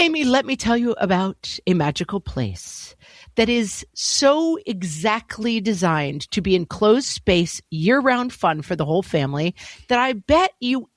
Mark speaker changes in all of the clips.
Speaker 1: Amy, let me tell you about a magical place that is so exactly designed to be enclosed space, year-round fun for the whole family that I bet you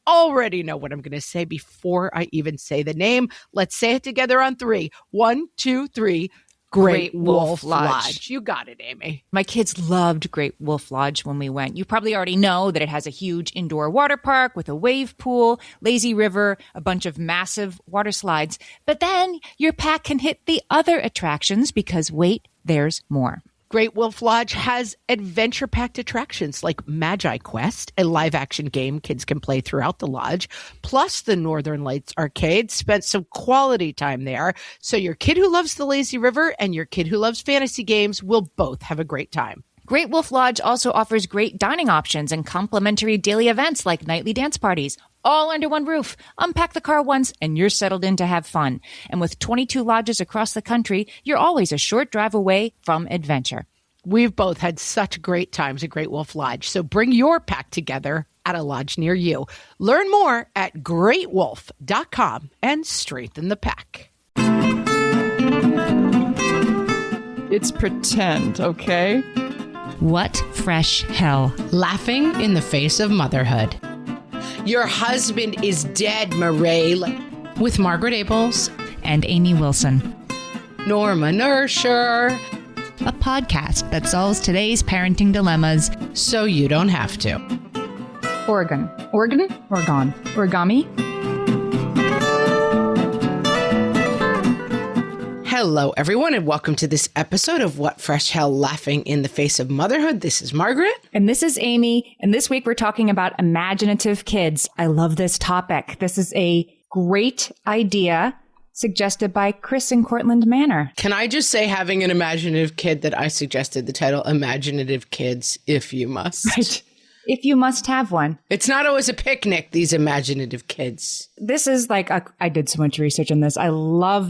Speaker 1: already know what I'm going to say before I even say the name. Let's say it together on 3. 1, 2, 3. Great Wolf Lodge. You got it, Amy.
Speaker 2: My kids loved Great Wolf Lodge when we went. You probably already know that it has a huge indoor water park with a wave pool, lazy river, a bunch of massive water slides. But then your pack can hit the other attractions because, wait, there's more.
Speaker 1: Great Wolf Lodge has adventure-packed attractions like Magi Quest, a live-action game kids can play throughout the lodge, plus the Northern Lights Arcade. Spent some quality time there, so your kid who loves the lazy river and your kid who loves fantasy games will both have a great time.
Speaker 2: Great Wolf Lodge also offers great dining options and complimentary daily events like nightly dance parties, all under one roof. Unpack the car once and you're settled in to have fun. And with 22 lodges across the country, you're always a short drive away from adventure.
Speaker 1: We've both had such great times at Great Wolf Lodge, so bring your pack together at a lodge near you. Learn more at greatwolf.com and strengthen the pack.
Speaker 3: It's pretend, okay?
Speaker 2: What fresh hell?
Speaker 1: Laughing in the face of motherhood. Your husband is dead, Murray. With Margaret Abels
Speaker 2: and Amy Wilson.
Speaker 1: Norma Nersher.
Speaker 2: A podcast that solves today's parenting dilemmas
Speaker 1: so you don't have to.
Speaker 3: Oregon. Origami.
Speaker 1: Hello, everyone, and welcome to this episode of What Fresh Hell Laughing in the Face of Motherhood. This is Margaret.
Speaker 2: And this is Amy. And this week we're talking about imaginative kids. I love this topic. This is a great idea suggested by Chris in Cortland Manor.
Speaker 1: Can I just say, having an imaginative kid, that I suggested the title Imaginative Kids, if you must.
Speaker 2: Right. If you must have one.
Speaker 1: It's not always a picnic, these imaginative kids.
Speaker 2: This is like, I did so much research on this.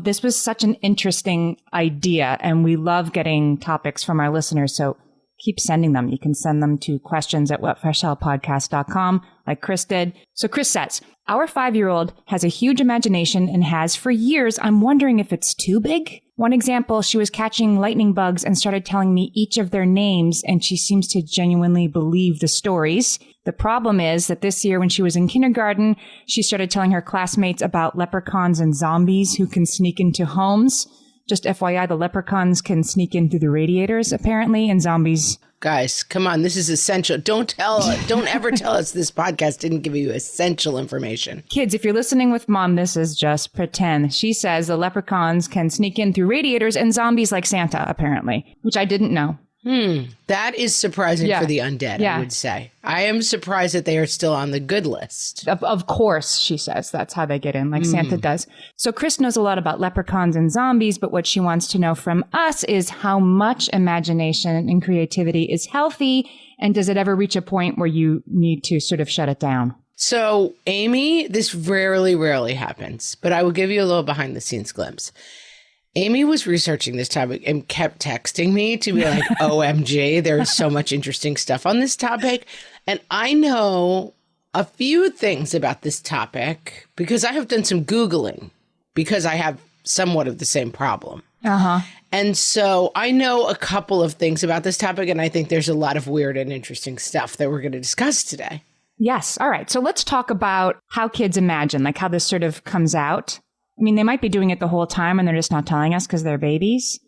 Speaker 2: This was such an interesting idea, and we love getting topics from our listeners. So keep sending them. You can send them to questions@whatfreshhellpodcast.com like Chris did. So Chris says, our 5-year-old has a huge imagination and has for years. I'm wondering if it's too big. One example, she was catching lightning bugs and started telling me each of their names, and she seems to genuinely believe the stories. The problem is that this year when she was in kindergarten, she started telling her classmates about leprechauns and zombies who can sneak into homes. Just FYI, the leprechauns can sneak in through the radiators, apparently, and zombies.
Speaker 1: Guys, come on. This is essential. Don't ever tell us this podcast didn't give you essential information.
Speaker 2: Kids, if you're listening with mom, this is just pretend. She says the leprechauns can sneak in through radiators and zombies like Santa, apparently, which I didn't know.
Speaker 1: That is surprising for the undead, I would say. I am surprised that they are still on the good list.
Speaker 2: Of course, she says. That's how they get in, like Santa does. So Chris knows a lot about leprechauns and zombies, but what she wants to know from us is how much imagination and creativity is healthy, and does it ever reach a point where you need to sort of shut it down?
Speaker 1: So, Amy, this rarely happens, but I will give you a little behind-the-scenes glimpse. Amy was researching this topic and kept texting me to be like, OMG, there is so much interesting stuff on this topic. And I know a few things about this topic because I have done some Googling because I have somewhat of the same problem. And so I know a couple of things about this topic, and I think there's a lot of weird and interesting stuff that we're going to discuss today.
Speaker 2: Yes. All right. So let's talk about how kids imagine, like how this sort of comes out. I mean, they might be doing it the whole time and they're just not telling us because they're babies.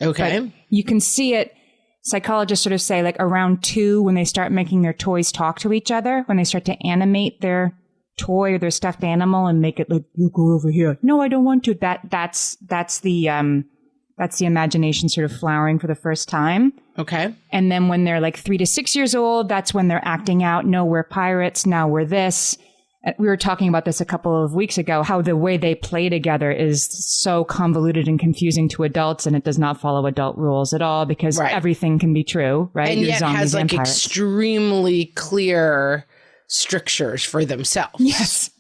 Speaker 1: Okay.
Speaker 2: But you can see it. Psychologists sort of say like around 2 when they start making their toys talk to each other, when they start to animate their toy or their stuffed animal and make it like, you go over here. No, I don't want to. That's the imagination sort of flowering for the first time.
Speaker 1: Okay.
Speaker 2: And then when they're like 3 to 6 years old, that's when they're acting out. No, we're pirates. Now we're this. We were talking about this a couple of weeks ago, how the way they play together is so convoluted and confusing to adults, and it does not follow adult rules at all because everything can be true, right?
Speaker 1: And yet has like extremely clear strictures for themselves.
Speaker 2: Yes.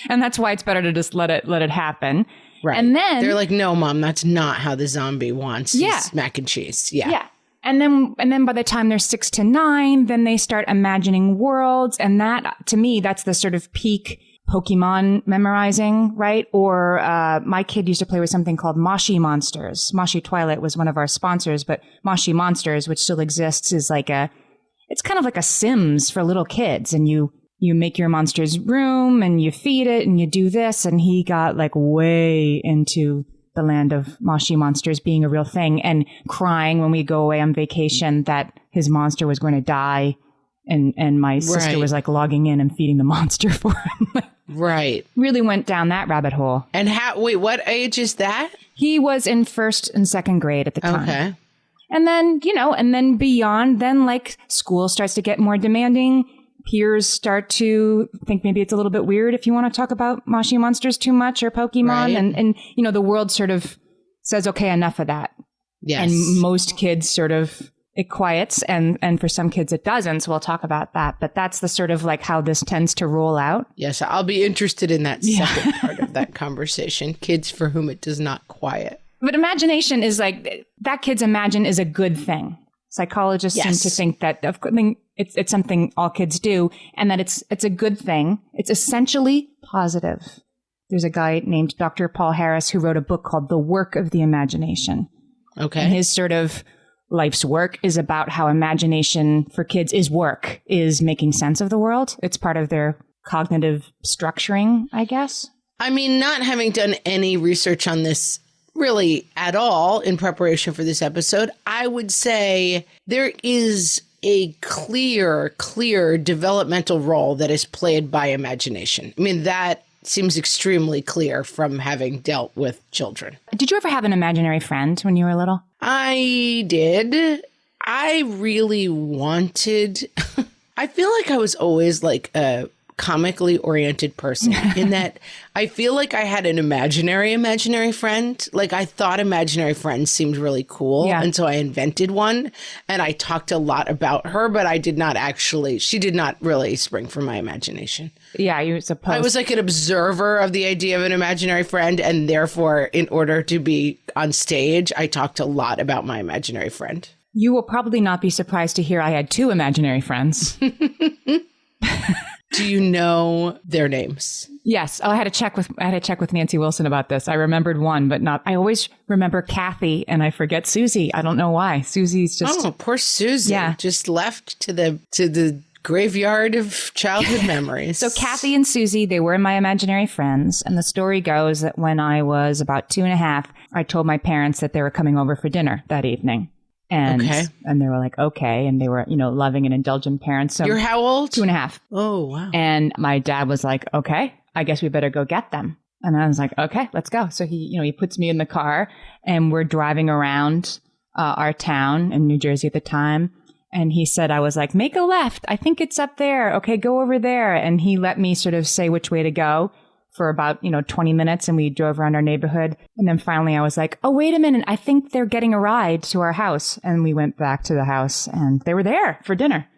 Speaker 2: And that's why it's better to just let it happen.
Speaker 1: Right.
Speaker 2: And then
Speaker 1: they're like, no, Mom, that's not how the zombie wants his mac and cheese. Yeah.
Speaker 2: And then by the time they're 6 to 9, then they start imagining worlds. And that, to me, that's the sort of peak Pokemon memorizing, right? Or my kid used to play with something called Moshi Monsters. Moshi Twilight was one of our sponsors, but Moshi Monsters, which still exists, is it's kind of like a Sims for little kids. And you make your monster's room and you feed it and you do this. And he got like way into the land of Moshi Monsters being a real thing and crying when we go away on vacation that his monster was going to die. And my sister was like logging in and feeding the monster for him.
Speaker 1: Right.
Speaker 2: Really went down that rabbit hole.
Speaker 1: And what age is that?
Speaker 2: He was in 1st and 2nd grade at the time.
Speaker 1: Okay.
Speaker 2: And then, and then beyond, then like school starts to get more demanding. Peers start to think maybe it's a little bit weird if you want to talk about Moshi Monsters too much or Pokemon. Right. And the world sort of says, okay, enough of that.
Speaker 1: Yes.
Speaker 2: And most kids sort of, it quiets, and for some kids it doesn't. So we'll talk about that. But that's the sort of like how this tends to roll out.
Speaker 1: Yes, I'll be interested in that second part of that conversation. Kids for whom it does not quiet.
Speaker 2: But imagination is like, that kids imagine is a good thing. Psychologists seem to think that it's something all kids do, and that it's a good thing. It's essentially positive. There's a guy named Dr. Paul Harris who wrote a book called The Work of the Imagination. Okay. And his sort of life's work is about how imagination for kids is making sense of the world. It's part of their cognitive structuring, I guess.
Speaker 1: I mean, not having done any research on this really at all in preparation for this episode, I would say there is a clear developmental role that is played by imagination. I mean, that seems extremely clear from having dealt with children.
Speaker 2: Did you ever have an imaginary friend when you were little?
Speaker 1: I did. I really wanted... I feel like I was always like a comically oriented person in that I feel like I had an imaginary friend. Like I thought imaginary friends seemed really cool. Yeah. And so I invented one and I talked a lot about her, but she did not really spring from my imagination.
Speaker 2: Yeah, you suppose.
Speaker 1: I was like an observer of the idea of an imaginary friend. And therefore, in order to be on stage, I talked a lot about my imaginary friend.
Speaker 2: You will probably not be surprised to hear I had 2 imaginary friends.
Speaker 1: Do you know their names?
Speaker 2: Yes. Oh, I had to check with Nancy Wilson about this. I remembered one, but not. I always remember Kathy and I forget Susie. I don't know why. Susie's just.
Speaker 1: Oh, poor Susie. Yeah. Just left to the graveyard of childhood memories.
Speaker 2: So Kathy and Susie, they were my imaginary friends. And the story goes that when I was about 2.5, I told my parents that they were coming over for dinner that evening. And they were like, okay. And they were, loving and indulgent parents. So
Speaker 1: you're how old?
Speaker 2: 2.5.
Speaker 1: Oh, wow.
Speaker 2: And my dad was like, okay, I guess we better go get them. And I was like, okay, let's go. So he puts me in the car and we're driving around our town in New Jersey at the time. And he said, I was like, make a left. I think it's up there. Okay, go over there. And he let me sort of say which way to go for about, 20 minutes. And we drove around our neighborhood. And then finally I was like, oh, wait a minute. I think they're getting a ride to our house. And we went back to the house and they were there for dinner.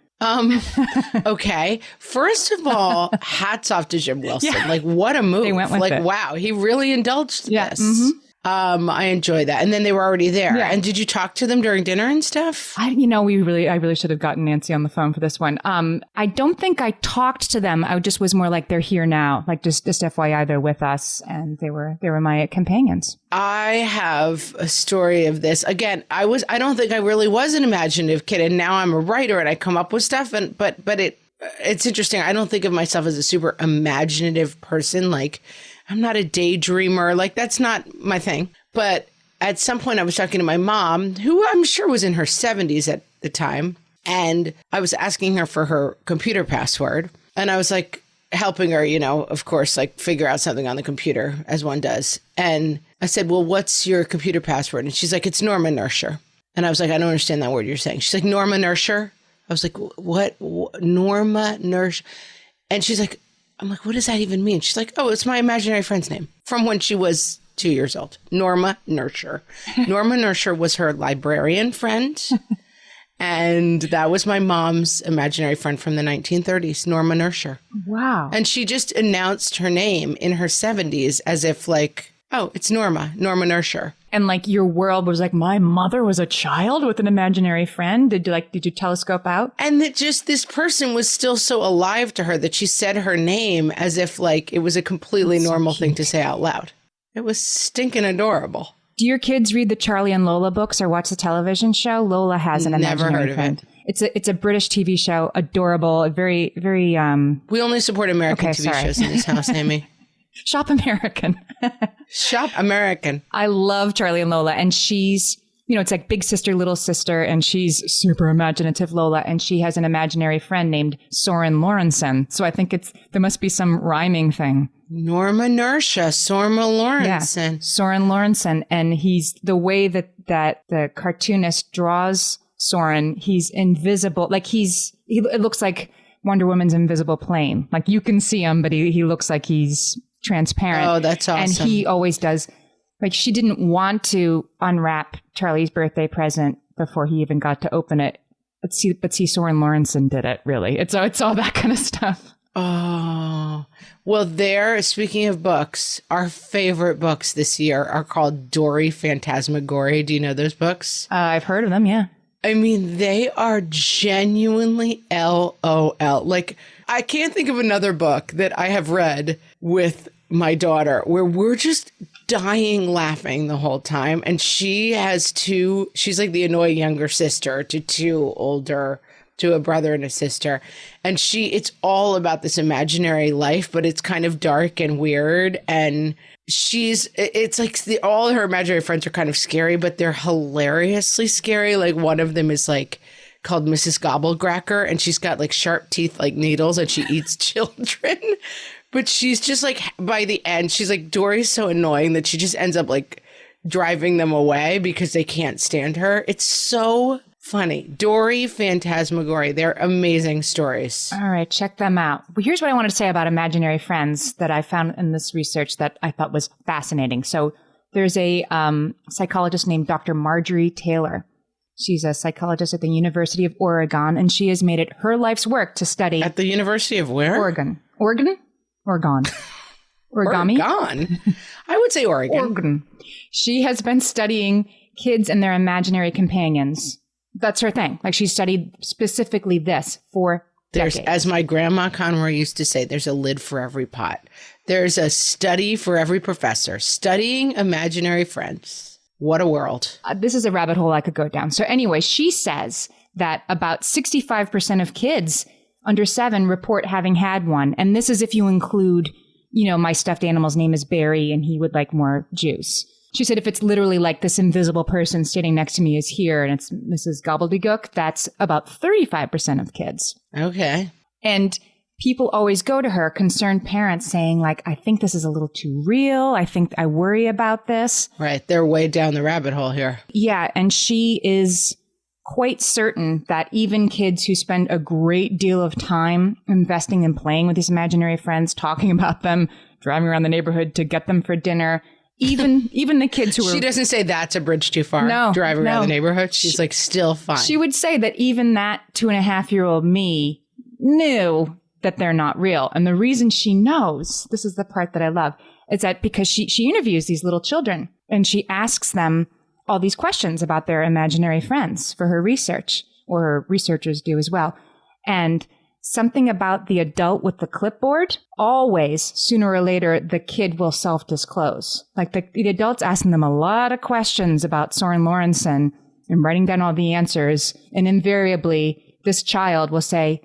Speaker 1: Okay. First of all, hats off to Jim Wilson. Yeah. Like, what a move.
Speaker 2: They went with it.
Speaker 1: Wow, he really indulged this. Mm-hmm. I enjoy that. And then they were already there. Yeah. And did you talk to them during dinner and stuff?
Speaker 2: I really should have gotten Nancy on the phone for this one. I don't think I talked to them. I just was more like, they're here now. Like just FYI, they're with us. And they were my companions.
Speaker 1: I have a story of this. Again, I don't think I really was an imaginative kid. And now I'm a writer and I come up with stuff. But it's interesting. I don't think of myself as a super imaginative person. Like, I'm not a daydreamer. Like, that's not my thing. But at some point I was talking to my mom, who I'm sure was in her 70s at the time. And I was asking her for her computer password. And I was like helping her, of course, like figure out something on the computer as one does. And I said, well, what's your computer password? And she's like, it's Norma Nurture. And I was like, I don't understand that word you're saying. She's like, Norma Nurture? I was like, what? Norma Nurture? And she's like, I'm like, what does that even mean? She's like, oh, it's my imaginary friend's name from when she was 2 years old. Norma Nurture. Norma Nurture was her librarian friend. And that was my mom's imaginary friend from the 1930s, Norma Nurture.
Speaker 2: Wow.
Speaker 1: And she just announced her name in her 70s as if like, oh, it's Norma Nurture.
Speaker 2: And like your world was like, my mother was a child with an imaginary friend. Did you telescope out?
Speaker 1: And that just this person was still so alive to her that she said her name as if like it was a completely normal thing to say out loud. It was stinking adorable.
Speaker 2: Do your kids read the Charlie and Lola books or watch the television show? Lola has an imaginary friend. It's a British TV show, adorable, very, very
Speaker 1: We only support American TV shows in this house, Amy.
Speaker 2: Shop American.
Speaker 1: Shop American.
Speaker 2: I love Charlie and Lola. And she's, it's like big sister, little sister. And she's super imaginative Lola. And she has an imaginary friend named Soren Lorentzen. So I think there must be some rhyming thing.
Speaker 1: Norma Nersha, Sorma Lorentzen.
Speaker 2: Yeah, Soren Lorentzen. And he's the way that the cartoonist draws Soren, he's invisible. Like it looks like Wonder Woman's invisible plane. Like you can see him, but he looks like he's transparent.
Speaker 1: Oh, that's awesome.
Speaker 2: And he always does. Like she didn't want to unwrap Charlie's birthday present before he even got to open it. But see, Soren Lorentzen did it, really. It's all that kind of stuff.
Speaker 1: Oh, well, speaking of books, our favorite books this year are called Dory Phantasmagoria. Do you know those books?
Speaker 2: I've heard of them, yeah.
Speaker 1: I mean, they are genuinely LOL. Like, I can't think of another book that I have read with my daughter where we're just dying laughing the whole time. And she's like the annoying younger sister to two older, to a brother and a sister. And it's all about this imaginary life, but it's kind of dark and weird. And it's like all her imaginary friends are kind of scary, but they're hilariously scary. Like one of them is like called Mrs. Gobblecracker, and she's got like sharp teeth like needles, and she eats children. But she's just like, by the end, she's like, Dory's so annoying that she just ends up like driving them away because they can't stand her. It's so funny. Dory Phantasmagoria. They're amazing stories.
Speaker 2: All right, check them out. Well, here's what I wanted to say about imaginary friends that I found in this research that I thought was fascinating. So there's a psychologist named Dr. Marjorie Taylor. She's a psychologist at the University of Oregon, and she has made it her life's work to study...
Speaker 1: At the University of where?
Speaker 2: Oregon. Oregon? Oregon. Origami?
Speaker 1: Oregon? I would say Oregon.
Speaker 2: Oregon. She has been studying kids and their imaginary companions. That's her thing. Like she studied specifically this for decades.
Speaker 1: As my grandma Conroy used to say, there's a lid for every pot. There's a study for every professor. Studying imaginary friends. What a world.
Speaker 2: This is a rabbit hole I could go down. So anyway, she says that about 65% of kids under 7 report having had one. And this is if you include, my stuffed animal's name is Barry and he would like more juice. She said if it's literally like this invisible person standing next to me is here and it's Mrs. Gobbledygook, that's about 35% of kids.
Speaker 1: Okay.
Speaker 2: And people always go to her, concerned parents, saying like, I think this is a little too real. I worry about this.
Speaker 1: Right. They're way down the rabbit hole here.
Speaker 2: Yeah. And she is quite certain that even kids who spend a great deal of time investing in playing with these imaginary friends, talking about them, driving around the neighborhood to get them for dinner, even the kids who
Speaker 1: She doesn't say that's a bridge too far.
Speaker 2: No,
Speaker 1: driving around the neighborhood. She's like still fine.
Speaker 2: She would say that even that 2.5-year-old me knew that they're not real. And the reason she knows, this is the part that I love, is that because she interviews these little children and she asks them all these questions about their imaginary friends for her research, or her researchers do as well. And something about the adult with the clipboard, always, sooner or later, the kid will self-disclose. Like the adult's asking them a lot of questions about Soren Lorentzen and writing down all the answers. And invariably, this child will say,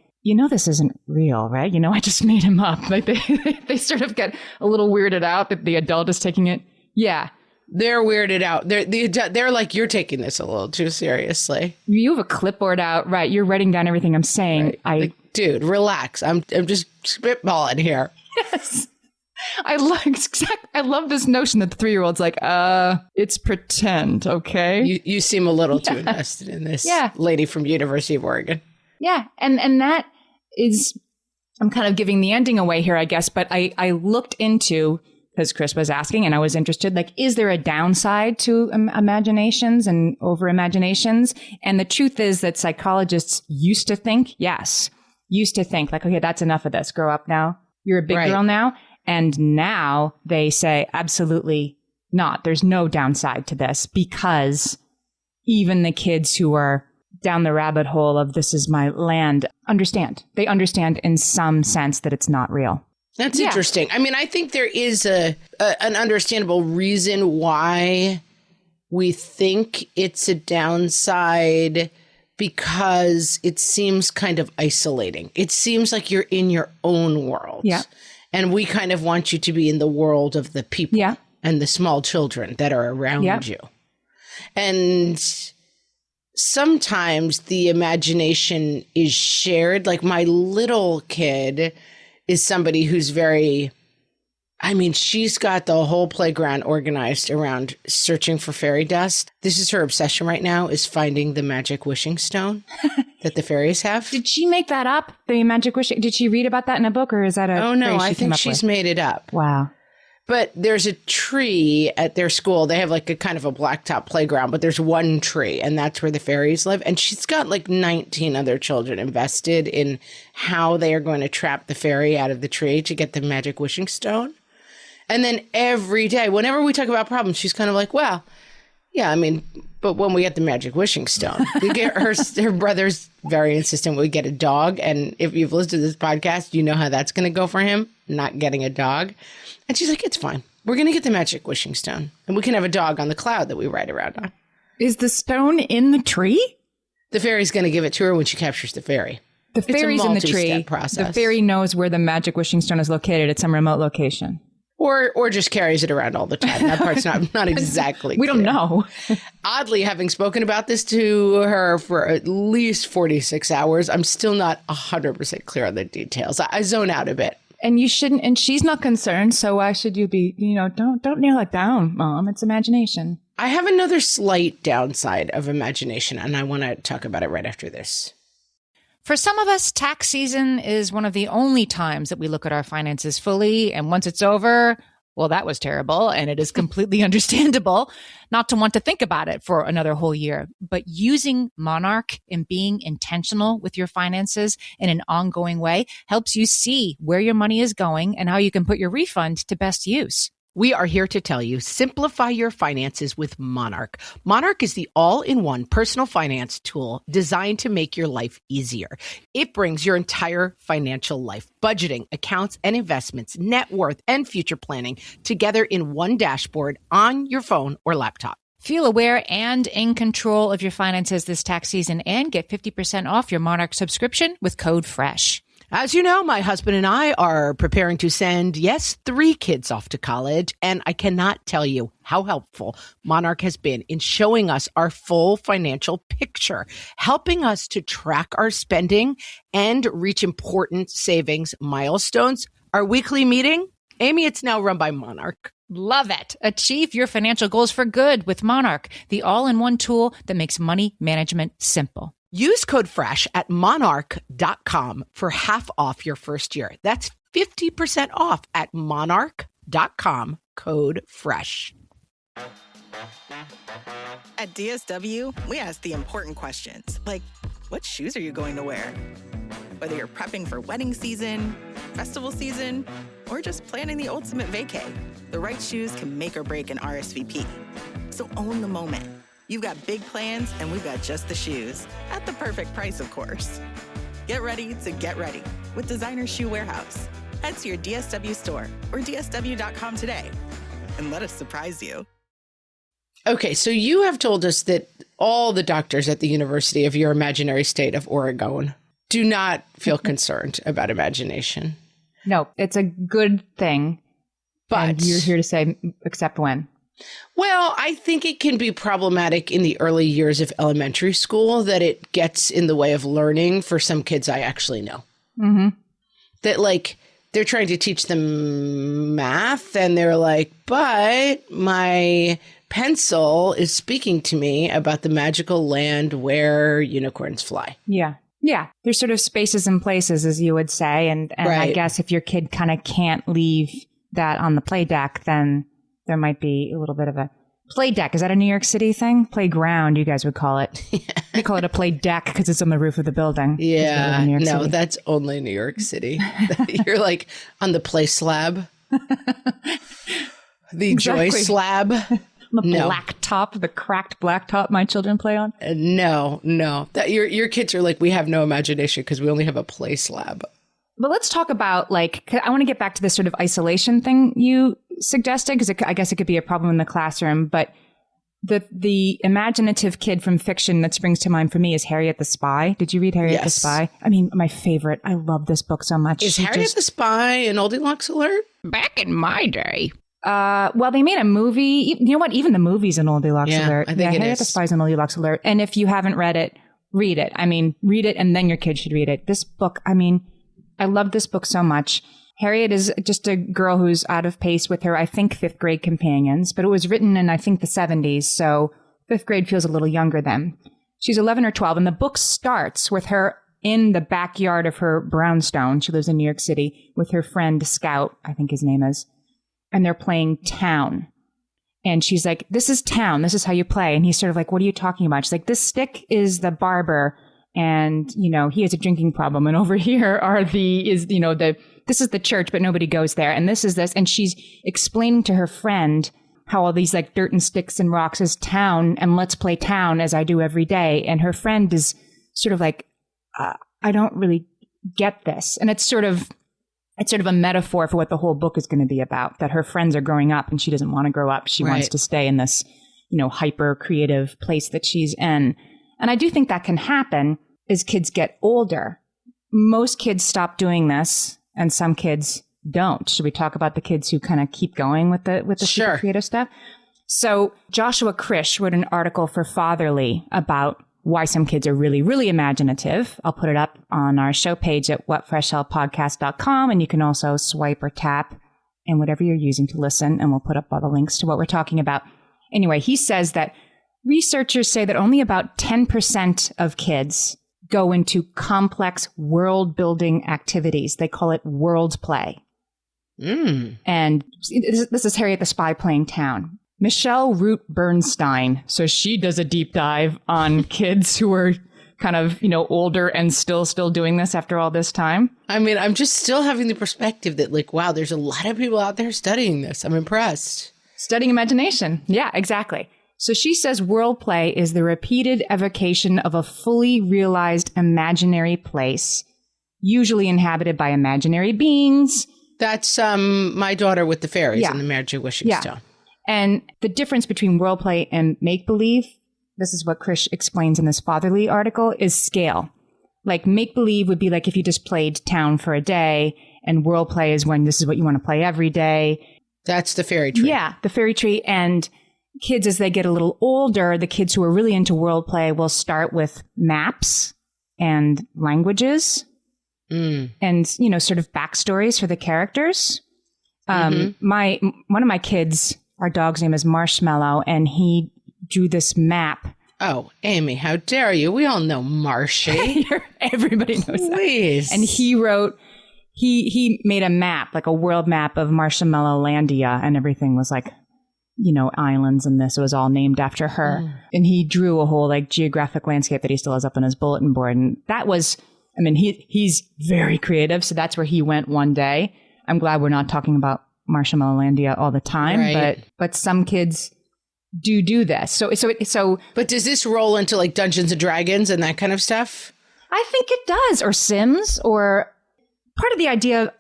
Speaker 2: this isn't real, right? I just made him up. Like they sort of get a little weirded out that the adult is taking it. Yeah.
Speaker 1: They're weirded out. They're like, you're taking this a little too seriously.
Speaker 2: You have a clipboard out, right? You're writing down everything I'm saying.
Speaker 1: Right. Dude, relax. I'm just spitballing here.
Speaker 2: Yes. I love this notion that the 3-year-old's like, it's pretend, okay?
Speaker 1: You seem a little too invested in this lady from University of Oregon.
Speaker 2: Yeah. And that is, I'm kind of giving the ending away here, I guess, but I looked into, because Chris was asking and I was interested, like, is there a downside to imaginations and over imaginations? And the truth is that psychologists used to think like, okay, that's enough of this. Grow up now. You're a big girl now. And now they say, absolutely not. There's no downside to this because even the kids who are down the rabbit hole of this is my land understand. They understand in some sense that it's not real.
Speaker 1: That's interesting. I mean, I think there is an understandable reason why we think it's a downside, because it seems kind of isolating. It seems like you're in your own world.
Speaker 2: Yeah.
Speaker 1: And we kind of want you to be in the world of the people and the small children that are around you. And sometimes the imagination is shared. Like my little kid is somebody who's very, I mean, she's got the whole playground organized around searching for fairy dust. This is her obsession right now, is finding the magic wishing stone that the fairies have.
Speaker 2: Did she make that up? The magic wishing? Did she read about that in a book, or is that a
Speaker 1: Oh, no,
Speaker 2: phrase she
Speaker 1: I
Speaker 2: came
Speaker 1: think
Speaker 2: up
Speaker 1: she's
Speaker 2: with?
Speaker 1: made it up.
Speaker 2: Wow.
Speaker 1: But there's a tree at their school. They have like a kind of a blacktop playground, but there's one tree, and that's where the fairies live. And she's got like 19 other children invested in how they are going to trap the fairy out of the tree to get the magic wishing stone. And then every day, whenever we talk about problems, she's kind of like, well, yeah, I mean, but when we get the magic wishing stone, we get her brother's very insistent we get a dog. And if you've listened to this podcast, you know how that's going to go for him, not getting a dog. And she's like, it's fine. We're going to get the magic wishing stone, and we can have a dog on the cloud that we ride around on.
Speaker 2: Is the stone in the tree?
Speaker 1: The fairy's going to give it to her when she captures the fairy.
Speaker 2: The fairy's in the tree.
Speaker 1: Process.
Speaker 2: The fairy knows where the magic wishing stone is located at some remote location.
Speaker 1: Or just carries it around all the time. That part's not exactly
Speaker 2: We don't know.
Speaker 1: Oddly, having spoken about this to her for at least 46 hours, I'm still not 100% clear on the details. I zone out a bit.
Speaker 2: And you shouldn't, and she's not concerned, so why should you be, don't nail it down, Mom. It's imagination.
Speaker 1: I have another slight downside of imagination, and I want to talk about it right after this.
Speaker 4: For some of us, tax season is one of the only times that we look at our finances fully. And once it's over, well, that was terrible. And it is completely understandable not to want to think about it for another whole year. But using Monarch and being intentional with your finances in an ongoing way helps you see where your money is going and how you can put your refund to best use.
Speaker 5: We are here to tell you, simplify your finances with Monarch. Monarch is the all-in-one personal finance tool designed to make your life easier. It brings your entire financial life, budgeting, accounts and investments, net worth, and future planning together in one dashboard on your phone or laptop.
Speaker 4: Feel aware and in control of your finances this tax season and get 50% off your Monarch subscription with code FRESH.
Speaker 5: As you know, my husband and I are preparing to send, 3 kids off to college, and I cannot tell you how helpful Monarch has been in showing us our full financial picture, helping us to track our spending and reach important savings milestones. Our weekly meeting, Amy, it's now run by Monarch.
Speaker 4: Love it. Achieve your financial goals for good with Monarch, the all-in-one tool that makes money management simple.
Speaker 5: Use code FRESH at monarch.com for half off your first year. That's 50% off at monarch.com, code FRESH.
Speaker 6: At DSW, we ask the important questions, like, what shoes are you going to wear? Whether you're prepping for wedding season, festival season, or just planning the ultimate vacay, the right shoes can make or break an RSVP. So own the moment. You've got big plans, and we've got just the shoes. At the perfect price, of course. Get ready to get ready with Designer Shoe Warehouse. Head to your DSW store or DSW.com today and let us surprise you.
Speaker 1: Okay, so you have told us that all the doctors at the University of your imaginary state of Oregon do not feel concerned about imagination.
Speaker 2: No, it's a good thing.
Speaker 1: But
Speaker 2: and you're here to say, except when?
Speaker 1: Well, I think it can be problematic in the early years of elementary school that it gets in the way of learning for some kids I actually know.
Speaker 2: Mm-hmm.
Speaker 1: That like they're trying to teach them math and they're like, but my pencil is speaking to me about the magical land where unicorns fly.
Speaker 2: Yeah. Yeah. There's sort of spaces and places, as you would say. And
Speaker 1: Right.
Speaker 2: I guess if your kid kind of can't leave that on the play deck, then there might be a little bit of a play deck. Is that a New York City thing? Playground, you guys would call it. We call it a play deck because it's on the roof of the building.
Speaker 1: Yeah. No,
Speaker 2: City.
Speaker 1: that's only New York City. You're like on the play slab. The joy slab.
Speaker 2: The black top, the cracked black top my children play on.
Speaker 1: No. That your kids are like, we have no imagination because we only have a play slab.
Speaker 2: But let's talk about, like, I want to get back to this sort of isolation thing you suggested, because I guess it could be a problem in the classroom. But the imaginative kid from fiction that springs to mind for me is Harriet the Spy. Did you read Harriet the Spy? I mean, my favorite. I love this book so much.
Speaker 1: Is Harriet the Spy an Oldilocks alert?
Speaker 4: Back in my day.
Speaker 2: Well, they made a movie. You know what? Even the movie's an Oldilocks alert.
Speaker 1: I think it
Speaker 2: Harriet
Speaker 1: is.
Speaker 2: the Spy is an Oldilocks alert. And if you haven't read it, read it. I mean, read it and then your kid should read it. This book, I mean, I love this book so much. Harriet is just a girl who's out of pace with her, I think, fifth grade companions, but it was written in, I think, the 70s, so fifth grade feels a little younger then. She's 11 or 12, and the book starts with her in the backyard of her brownstone. She lives in New York City with her friend Scout, I think his name is, and they're playing Town. And she's like, this is Town. This is how you play. And he's sort of like, what are you talking about? She's like, this stick is the barber. And, you know, he has a drinking problem. And over here this is the church, but nobody goes there. And this is this. And she's explaining to her friend how all these like dirt and sticks and rocks is Town. And let's play Town as I do every day. And her friend is sort of like, I don't really get this. And it's sort of a metaphor for what the whole book is going to be about, that her friends are growing up and she doesn't want to grow up. She wants to stay in this, you know, hyper creative place that she's in. And I do think that can happen as kids get older. Most kids stop doing this and some kids don't. Should we talk about the kids who kind of keep going with the super creative stuff? So Joshua Krish wrote an article for Fatherly about why some kids are really, really imaginative. I'll put it up on our show page at whatfreshhellpodcast.com. And you can also swipe or tap in whatever you're using to listen. And we'll put up all the links to what we're talking about. Anyway, he says that researchers say that only about 10% of kids go into complex world-building activities. They call it worldplay. And this is Harriet the Spy playing Town. Michelle Root Bernstein. So she does a deep dive on kids who are kind of, you know, older and still doing this after all this time.
Speaker 1: I mean, I'm just still having the perspective that, like, wow, there's a lot of people out there studying this. I'm impressed.
Speaker 2: Studying imagination. Yeah, exactly. So she says worldplay is the repeated evocation of a fully realized imaginary place, usually inhabited by imaginary beings.
Speaker 1: That's my daughter with the fairies and the magic wishing stone.
Speaker 2: And the difference between worldplay and make-believe, this is what Krish explains in this Fatherly article, is scale. Like make-believe would be like if you just played Town for a day, and worldplay is when this is what you want to play every day.
Speaker 1: That's the fairy tree.
Speaker 2: Yeah, the fairy tree. And kids, as they get a little older, the kids who are really into world play will start with maps and languages and, you know, sort of backstories for the characters. One of my kids, our dog's name is Marshmallow, and he drew this map.
Speaker 1: Oh, Amy, how dare you? We all know Marshy.
Speaker 2: Everybody knows
Speaker 1: Please.
Speaker 2: that. And he wrote, he made a map, like a world map of Marshmallow Landia, and everything was like, you know, islands and this. It was all named after her. And he drew a whole like geographic landscape that he still has up on his bulletin board. And that was, I mean, he's very creative. So that's where he went one day. I'm glad we're not talking about Marshmallowlandia all the time, but some kids do this. So,
Speaker 1: but does this roll into like Dungeons and Dragons and that kind of stuff?
Speaker 2: I think it does, or Sims, or part of the idea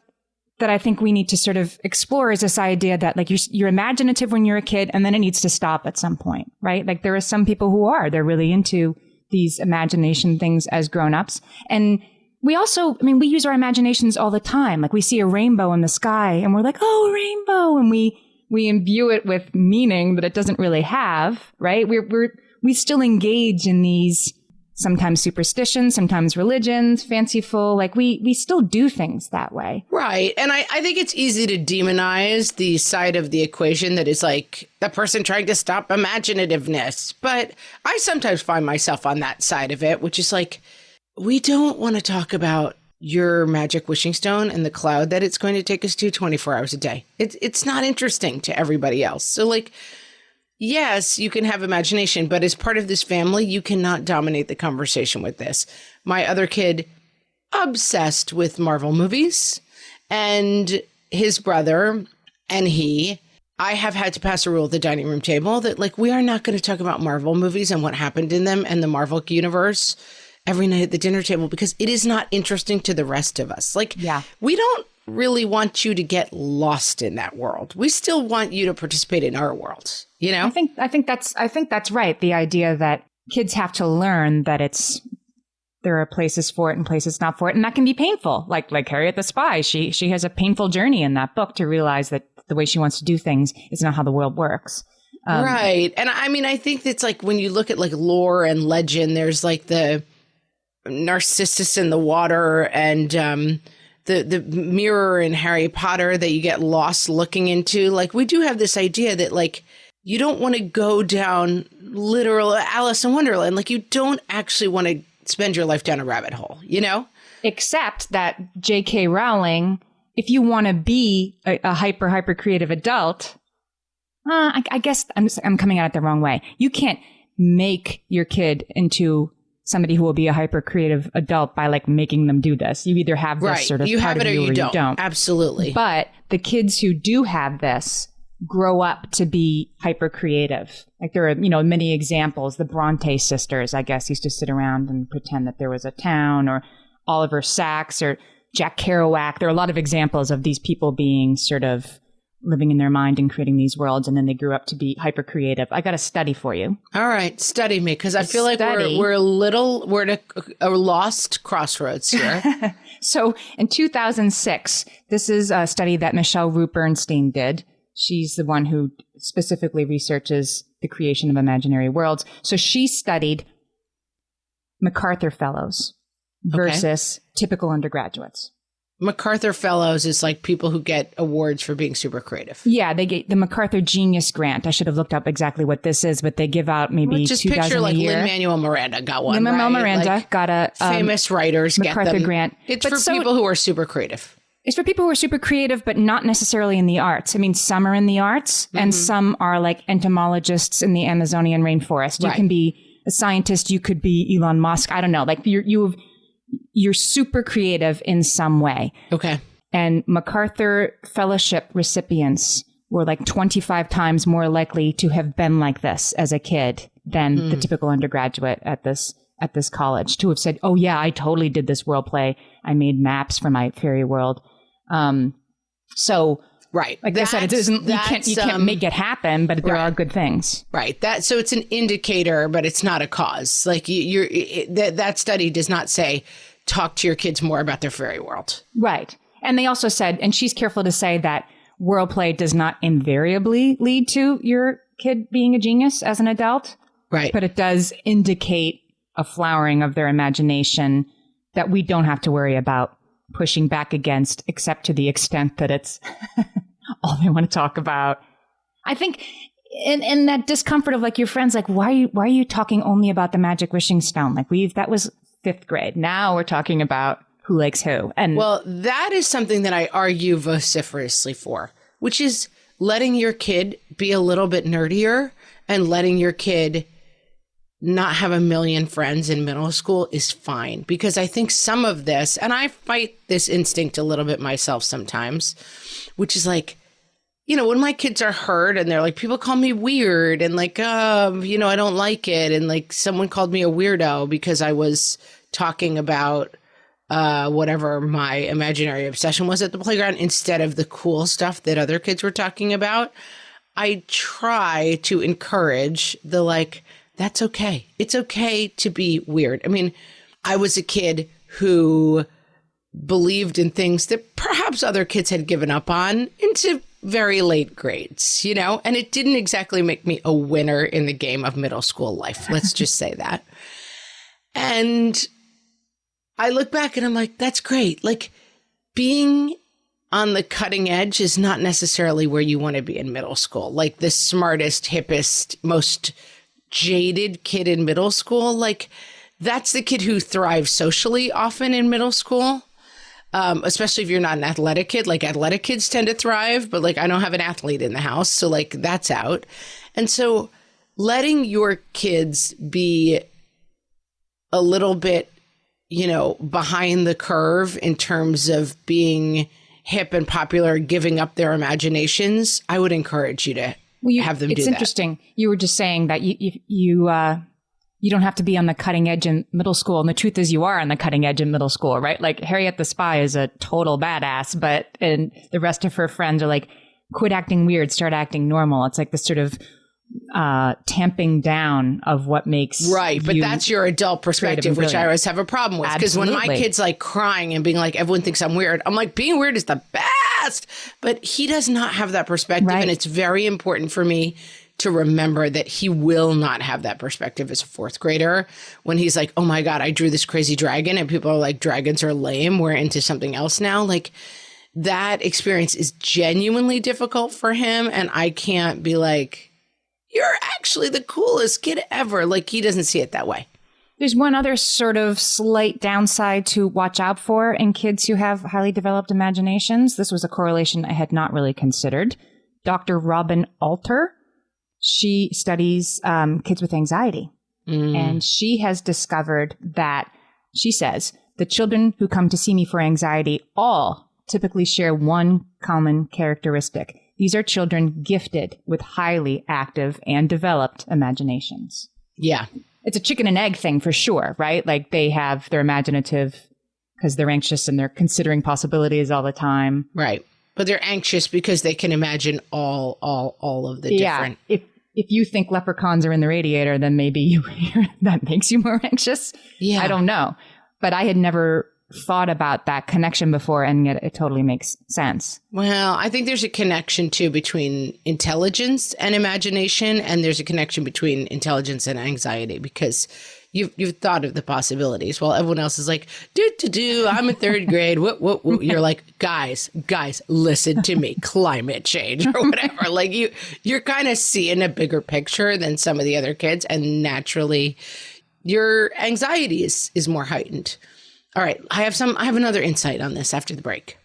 Speaker 2: that I think we need to sort of explore is this idea that like you're imaginative when you're a kid and then it needs to stop at some point, right? Like there are some people who they're really into these imagination things as grown-ups. And we also, I mean, we use our imaginations all the time. Like we see a rainbow in the sky and we're like, oh, a rainbow. And we imbue it with meaning that it doesn't really have, right? We still engage in these sometimes superstitions, sometimes religions, fanciful, like we still do things that way.
Speaker 1: Right. And I think it's easy to demonize the side of the equation that is like the person trying to stop imaginativeness. But I sometimes find myself on that side of it, which is like, we don't want to talk about your magic wishing stone and the cloud that it's going to take us to 24 hours a day. It's not interesting to everybody else. So like, yes, you can have imagination, but as part of this family, you cannot dominate the conversation with this. My other kid, obsessed with Marvel movies, and his brother and he I have had to pass a rule at the dining room table that like, we are not going to talk about Marvel movies and what happened in them and the Marvel universe every night at the dinner table, because it is not interesting to the rest of us. Like, we don't really want you to get lost in that world. We still want you to participate in our world, you know?
Speaker 2: I think that's right. The idea that kids have to learn that there are places for it and places not for it. And that can be painful. Like Harriet the Spy. She has a painful journey in that book to realize that the way she wants to do things is not how the world works.
Speaker 1: Right. And I mean, I think that's like when you look at like lore and legend, there's like the Narcissus in the water and the mirror in Harry Potter that you get lost looking into. Like, we do have this idea that like, you don't want to go down literal Alice in Wonderland. Like, you don't actually want to spend your life down a rabbit hole, you know?
Speaker 2: Except that J.K. Rowling, if you want to be a hyper creative adult, I guess I'm coming at it the wrong way. You can't make your kid into somebody who will be a hyper creative adult by like making them do this. You either have this sort of
Speaker 1: you
Speaker 2: part
Speaker 1: have it
Speaker 2: of
Speaker 1: or
Speaker 2: you
Speaker 1: you don't. Absolutely.
Speaker 2: But the kids who do have this grow up to be hyper creative. Like, there are, many examples. The Bronte sisters, I guess, used to sit around and pretend that there was a town, or Oliver Sacks or Jack Kerouac. There are a lot of examples of these people being sort of living in their mind and creating these worlds, and then they grew up to be hyper creative. I got a study for you.
Speaker 1: All right, study me, because I feel like we're at a lost crossroads here.
Speaker 2: So in 2006, this is a study that Michelle Root Bernstein did. She's the one who specifically researches the creation of imaginary worlds. So she studied MacArthur Fellows versus typical undergraduates.
Speaker 1: MacArthur Fellows is like people who get awards for being super creative.
Speaker 2: Yeah, they get the MacArthur Genius Grant. I should have looked up exactly what this is, but they give out maybe
Speaker 1: just
Speaker 2: $2,000
Speaker 1: picture like
Speaker 2: a year.
Speaker 1: Lin-Manuel Miranda got one.
Speaker 2: Lin-Manuel
Speaker 1: right?
Speaker 2: Miranda
Speaker 1: like
Speaker 2: got a
Speaker 1: famous writers
Speaker 2: MacArthur
Speaker 1: get them.
Speaker 2: Grant.
Speaker 1: It's for people who are super creative.
Speaker 2: It's for people who are super creative, but not necessarily in the arts. I mean, some are in the arts, and some are like entomologists in the Amazonian rainforest. You can be a scientist. You could be Elon Musk. I don't know. Like, you're super creative in some way.
Speaker 1: Okay.
Speaker 2: And MacArthur Fellowship recipients were like 25 times more likely to have been like this as a kid than the typical undergraduate at this college, to have said, oh yeah, I totally did this world play. I made maps for my fairy world. So
Speaker 1: right.
Speaker 2: Like I said, it isn't, you can't make it happen, but there are good things.
Speaker 1: Right. So it's an indicator, but it's not a cause. Like that study does not say, talk to your kids more about their fairy world.
Speaker 2: Right. And they also said, and she's careful to say that world play does not invariably lead to your kid being a genius as an adult.
Speaker 1: Right.
Speaker 2: But it does indicate a flowering of their imagination that we don't have to worry about pushing back against, except to the extent that it's all they want to talk about. I think in that discomfort of like your friends, like, why are you talking only about the magic wishing stone? Like that was 5th grade. Now we're talking about who likes who. And
Speaker 1: well, that is something that I argue vociferously for, which is letting your kid be a little bit nerdier and letting your kid not have a million friends in middle school is fine. Because I think some of this, and I fight this instinct a little bit myself sometimes, which is like, when my kids are hurt and they're like, people call me weird and like, I don't like it. And like someone called me a weirdo because I was talking about whatever my imaginary obsession was at the playground instead of the cool stuff that other kids were talking about. I try to encourage the like, that's okay. It's okay to be weird. I mean, I was a kid who believed in things that perhaps other kids had given up on into very late grades, and it didn't exactly make me a winner in the game of middle school life. Let's just say that. And I look back and I'm like, that's great. Like, being on the cutting edge is not necessarily where you want to be in middle school. Like the smartest, hippest, most jaded kid in middle school. Like, that's the kid who thrives socially often in middle school. Especially if you're not an athletic kid. Like, athletic kids tend to thrive, but like, I don't have an athlete in the house. So like, that's out. And so letting your kids be a little bit, behind the curve in terms of being hip and popular, giving up their imaginations, I would encourage you to have them do that.
Speaker 2: It's interesting. You were just saying that you don't have to be on the cutting edge in middle school. And the truth is you are on the cutting edge in middle school, right? Like Harriet the Spy is a total badass, and the rest of her friends are like, quit acting weird, start acting normal. It's like this sort of tamping down of what makes
Speaker 1: right. But that's your adult perspective, which I always have a problem with. Because when my kid's like crying and being like, everyone thinks I'm weird, I'm like, being weird is the best. But he does not have that perspective. Right. And it's very important for me to remember that he will not have that perspective as a fourth grader when he's like, oh my God, I drew this crazy dragon and people are like, dragons are lame. We're into something else now. Like that experience is genuinely difficult for him. And I can't be like, you're actually the coolest kid ever. Like he doesn't see it that way.
Speaker 2: There's one other sort of slight downside to watch out for in kids who have highly developed imaginations. This was a correlation I had not really considered. Dr. Robin Alter, she studies kids with anxiety. And she has discovered that, she says, the children who come to see me for anxiety all typically share one common characteristic. These are children gifted with highly active and developed imaginations.
Speaker 1: Yeah.
Speaker 2: It's a chicken and egg thing for sure, right? Like they're imaginative because they're anxious and they're considering possibilities all the time.
Speaker 1: Right. But they're anxious because they can imagine all of the different.
Speaker 2: If you think leprechauns are in the radiator, then maybe that makes you more anxious.
Speaker 1: Yeah.
Speaker 2: I don't know. But I had never thought about that connection before, and yet it totally makes sense.
Speaker 1: Well, I think there's a connection too between intelligence and imagination, and there's a connection between intelligence and anxiety because you've thought of the possibilities while everyone else is like, I'm in third grade. What? You're like, guys, listen to me, climate change or whatever. Like you're kind of seeing a bigger picture than some of the other kids, and naturally your anxiety is more heightened. All right. I have another insight on this after the break.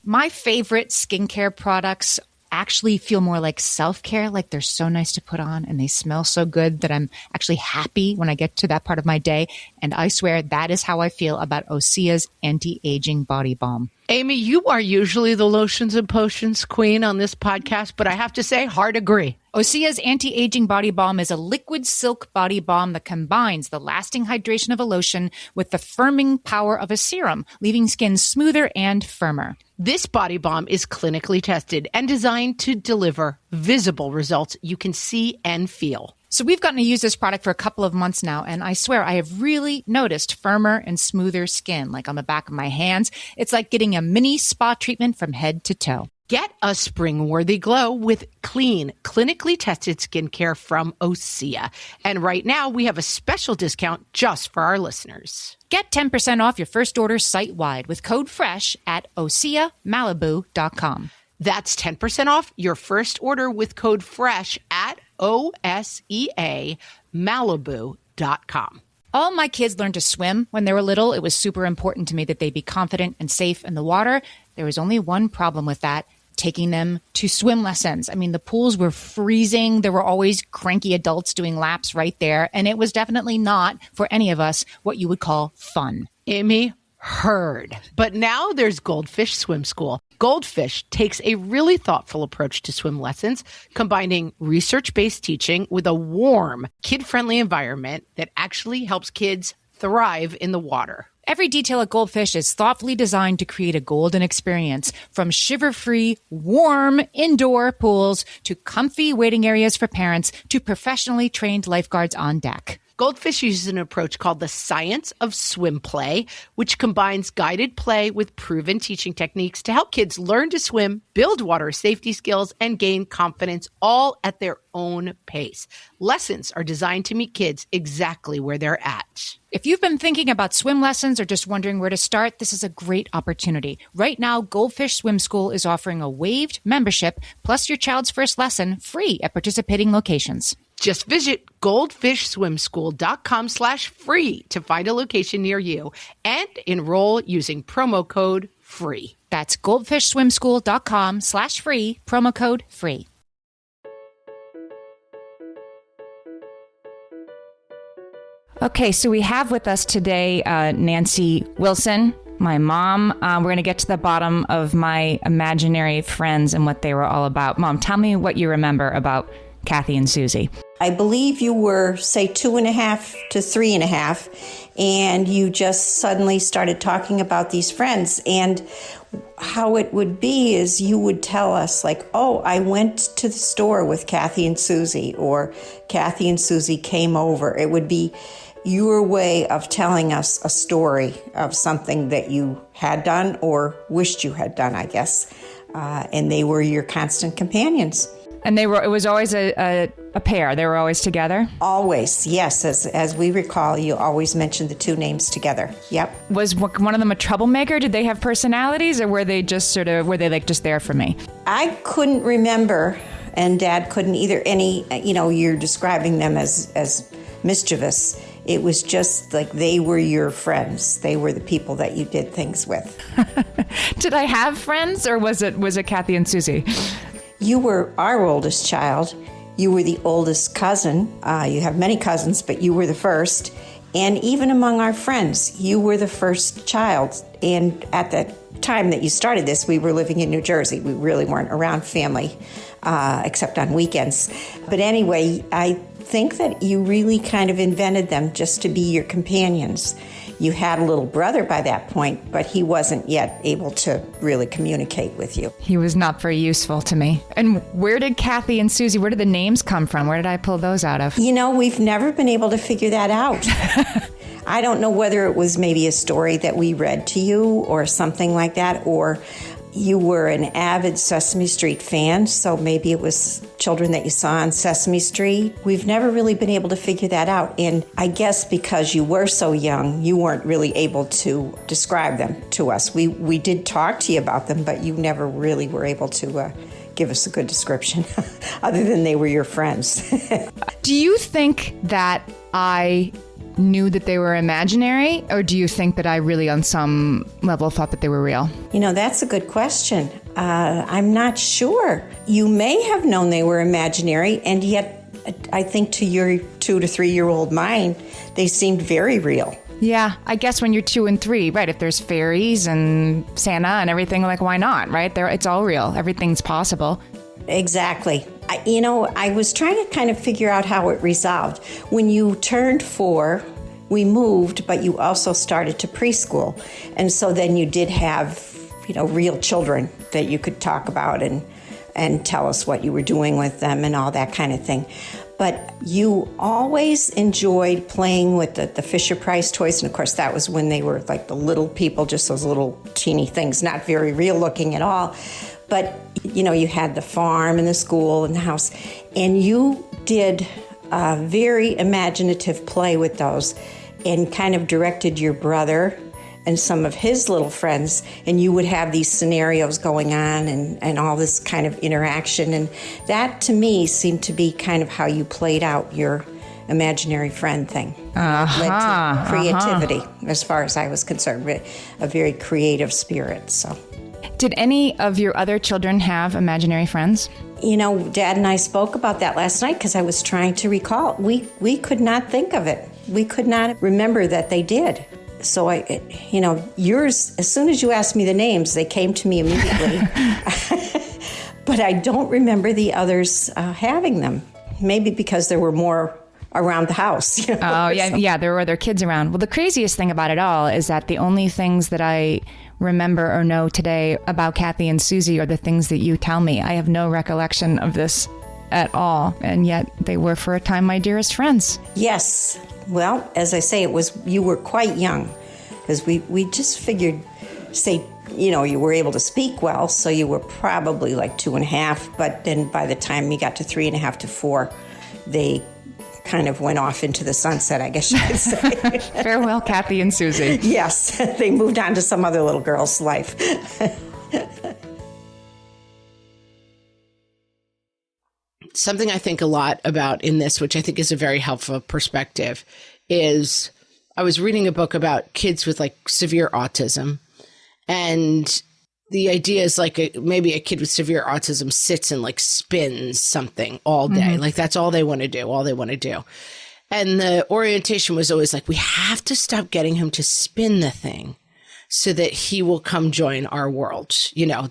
Speaker 4: My favorite skincare products actually feel more like self-care, like they're so nice to put on and they smell so good that I'm actually happy when I get to that part of my day. And I swear that is how I feel about Osea's anti-aging body balm.
Speaker 5: Amy, you are usually the lotions and potions queen on this podcast, but I have to say, hard agree.
Speaker 4: Osea's anti-aging body balm is a liquid silk body balm that combines the lasting hydration of a lotion with the firming power of a serum, leaving skin smoother and firmer.
Speaker 5: This body balm is clinically tested and designed to deliver visible results you can see and feel.
Speaker 4: So we've gotten to use this product for a couple of months now, and I swear I have really noticed firmer and smoother skin, like on the back of my hands. It's like getting a mini spa treatment from head to toe.
Speaker 5: Get a spring-worthy glow with clean, clinically tested skincare from Osea. And right now, we have a special discount just for our listeners.
Speaker 4: Get 10% off your first order site-wide with code FRESH at OseaMalibu.com.
Speaker 5: That's 10% off your first order with code FRESH at OSEAMalibu.com.
Speaker 4: All my kids learned to swim when they were little. It was super important to me that they be confident and safe in the water. There was only one problem with that: taking them to swim lessons. I mean, the pools were freezing. There were always cranky adults doing laps right there. And it was definitely not, for any of us, what you would call fun.
Speaker 5: Amy, heard. But now there's Goldfish Swim School. Goldfish takes a really thoughtful approach to swim lessons, combining research-based teaching with a warm, kid-friendly environment that actually helps kids thrive in the water.
Speaker 4: Every detail at Goldfish is thoughtfully designed to create a golden experience, from shiver-free, warm indoor pools to comfy waiting areas for parents to professionally trained lifeguards on deck.
Speaker 5: Goldfish uses an approach called the science of swim play, which combines guided play with proven teaching techniques to help kids learn to swim, build water safety skills, and gain confidence, all at their own pace. Lessons are designed to meet kids exactly where they're at.
Speaker 4: If you've been thinking about swim lessons or just wondering where to start, this is a great opportunity. Right now, Goldfish Swim School is offering a waived membership plus your child's first lesson free at participating locations.
Speaker 5: Just visit goldfishswimschool.com/free to find a location near you and enroll using promo code FREE.
Speaker 4: That's goldfishswimschool.com/free, promo code FREE.
Speaker 2: Okay, so we have with us today Nancy Wilson. my mom. We're going to get to the bottom of my imaginary friends and what they were all about. Mom, tell me what you remember about Kathy and Susie.
Speaker 7: I believe you were, say, 2.5 to 3.5, and you just suddenly started talking about these friends. And how it would be is you would tell us, like, oh, I went to the store with Kathy and Susie, or Kathy and Susie came over. It would be your way of telling us a story of something that you had done or wished you had done, I guess. And they were your constant companions.
Speaker 2: And it was always a pair. They were always together?
Speaker 7: Always, yes. As we recall, you always mentioned the two names together. Yep.
Speaker 2: Was one of them a troublemaker? Did they have personalities, or were they just like just there for me?
Speaker 7: I couldn't remember, and Dad couldn't either. You're describing them as mischievous. It was just like they were your friends. They were the people that you did things with.
Speaker 2: Did I have friends, or was it Kathy and Susie?
Speaker 7: You were our oldest child. You were the oldest cousin. You have many cousins, but you were the first. And even among our friends, you were the first child. And at the time that you started this, we were living in New Jersey. We really weren't around family, except on weekends. But anyway, I think that you really kind of invented them just to be your companions. You had a little brother by that point, but he wasn't yet able to really communicate with you.
Speaker 2: He was not very useful to me. And where did Kathy and Susie, where did the names come from? Where did I pull those out of?
Speaker 7: We've never been able to figure that out. I don't know whether it was maybe a story that we read to you or something like that, or you were an avid Sesame Street fan, so maybe it was children that you saw on Sesame Street. We've never really been able to figure that out. And I guess because you were so young, you weren't really able to describe them to us. We did talk to you about them, but you never really were able to give us a good description, other than they were your friends.
Speaker 2: Do you think that I knew that they were imaginary, or do you think that I really on some level thought that they were real?
Speaker 7: That's a good question. I'm not sure. You may have known they were imaginary, and yet I think to your 2 to 3 year old mind, they seemed very real.
Speaker 2: Yeah, I guess when you're 2 and 3, right? If there's fairies and Santa and everything, like, why not, right? It's all real. Everything's possible.
Speaker 7: Exactly. I was trying to kind of figure out how it resolved. When you turned 4, we moved, but you also started to preschool. And so then you did have, real children that you could talk about and tell us what you were doing with them and all that kind of thing. But you always enjoyed playing with the Fisher-Price toys. And of course, that was when they were like the little people, just those little teeny things, not very real looking at all. But, you had the farm and the school and the house, and you did a very imaginative play with those and kind of directed your brother and some of his little friends, and you would have these scenarios going on and all this kind of interaction. And that, to me, seemed to be kind of how you played out your imaginary friend thing. Led to creativity, as far as I was concerned, a very creative spirit, so...
Speaker 2: Did any of your other children have imaginary friends?
Speaker 7: Dad and I spoke about that last night because I was trying to recall. We could not think of it. We could not remember that they did. So yours, as soon as you asked me the names, they came to me immediately. But I don't remember the others having them. Maybe because there were more around the house.
Speaker 2: Oh, yeah, there were other kids around. Well, the craziest thing about it all is that the only things that I remember or know today about Kathy and Susie are the things that you tell me. I have no recollection of this at all, and yet they were for a time my dearest friends.
Speaker 7: Yes. Well, as I say, you were quite young, because we just figured, you were able to speak well, so you were probably like 2.5, but then by the time you got to 3.5 to 4, they kind of went off into the sunset, I guess you could say.
Speaker 2: Farewell, Kathy and Susie.
Speaker 7: Yes, they moved on to some other little girl's life.
Speaker 1: Something I think a lot about in this, which I think is a very helpful perspective, is I was reading a book about kids with like severe autism. And the idea is like maybe a kid with severe autism sits and like spins something all day. Mm-hmm. Like that's all they want to do, And the orientation was always like, we have to stop getting him to spin the thing so that he will come join our world,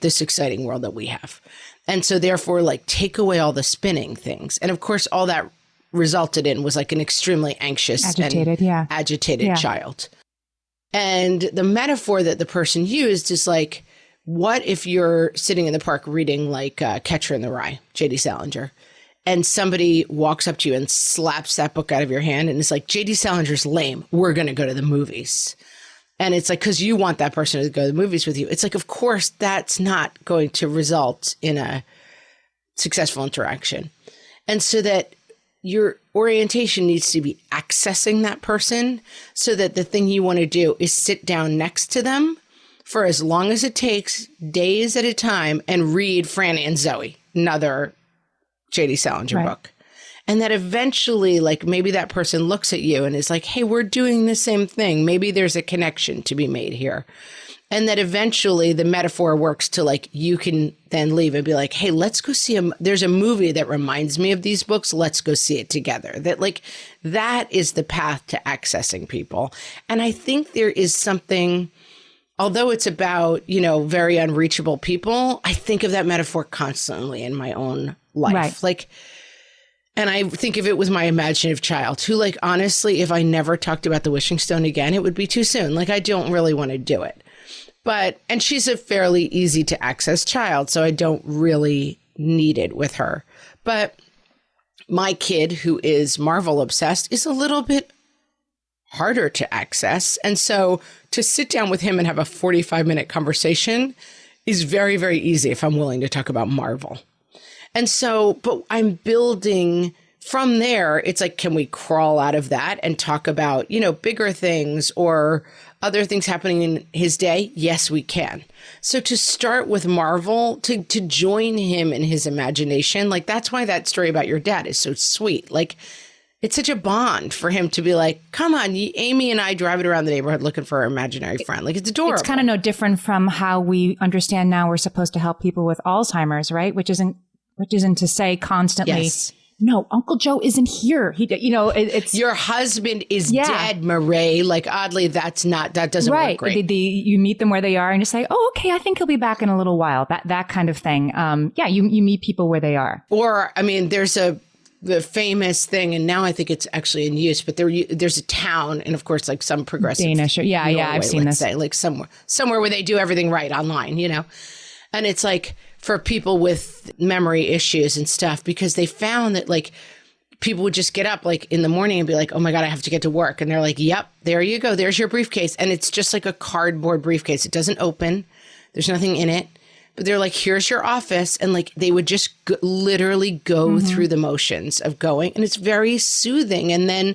Speaker 1: this exciting world that we have. And so therefore, like, take away all the spinning things. And of course, all that resulted in was like an extremely anxious, agitated child. And the metaphor that the person used is like, what if you're sitting in the park reading like Catcher in the Rye, J.D. Salinger, and somebody walks up to you and slaps that book out of your hand and it's like, J.D. Salinger's lame. We're going to go to the movies. And it's like, because you want that person to go to the movies with you. It's like, of course, that's not going to result in a successful interaction. And so that your orientation needs to be accessing that person so that the thing you want to do is sit down next to them for as long as it takes, days at a time, and read Franny and Zoe, another J.D. Salinger book. And that eventually, like, maybe that person looks at you and is like, hey, we're doing the same thing. Maybe there's a connection to be made here. And that eventually the metaphor works to, like, you can then leave and be like, hey, let's go see there's a movie that reminds me of these books. Let's go see it together. That, like, that is the path to accessing people. And I think there is something, although it's about, very unreachable people, I think of that metaphor constantly in my own life.
Speaker 2: Right.
Speaker 1: Like, and I think if it was my imaginative child who, like, honestly, if I never talked about the wishing stone again, it would be too soon. Like, I don't really want to do it. And she's a fairly easy to access child, so I don't really need it with her. But my kid, who is Marvel obsessed, is a little bit harder to access. And so to sit down with him and have a 45-minute conversation is very, very easy if I'm willing to talk about Marvel. And so, but I'm building from there. It's like, can we crawl out of that and talk about, bigger things or other things happening in his day? Yes, we can. So to start with Marvel, to join him in his imagination, like, that's why that story about your dad is so sweet. Like, it's such a bond for him to be like, come on, Amy and I driving around the neighborhood looking for our imaginary friend. Like, it's adorable.
Speaker 2: It's kind of no different from how we understand now we're supposed to help people with Alzheimer's, right? Which isn't to say constantly, no, Uncle Joe isn't here. It's
Speaker 1: your husband is dead, Marie. Like, oddly, that doesn't work great.
Speaker 2: You meet them where they are and you say, oh, okay, I think he'll be back in a little while. That kind of thing. You meet people where they are.
Speaker 1: Or, I mean, there's the famous thing, and now I think it's actually in use, but there's a town, and of course, like some progressive
Speaker 2: Danish. Norway, I've seen this.
Speaker 1: Say, like somewhere where they do everything right online, and it's like for people with memory issues and stuff, because they found that, like, people would just get up like in the morning and be like, oh my God, I have to get to work. And they're like, yep, there you go. There's your briefcase. And it's just like a cardboard briefcase. It doesn't open. There's nothing in it. But they're like, here's your office. And like, they would just literally go through the motions of going. And it's very soothing. And then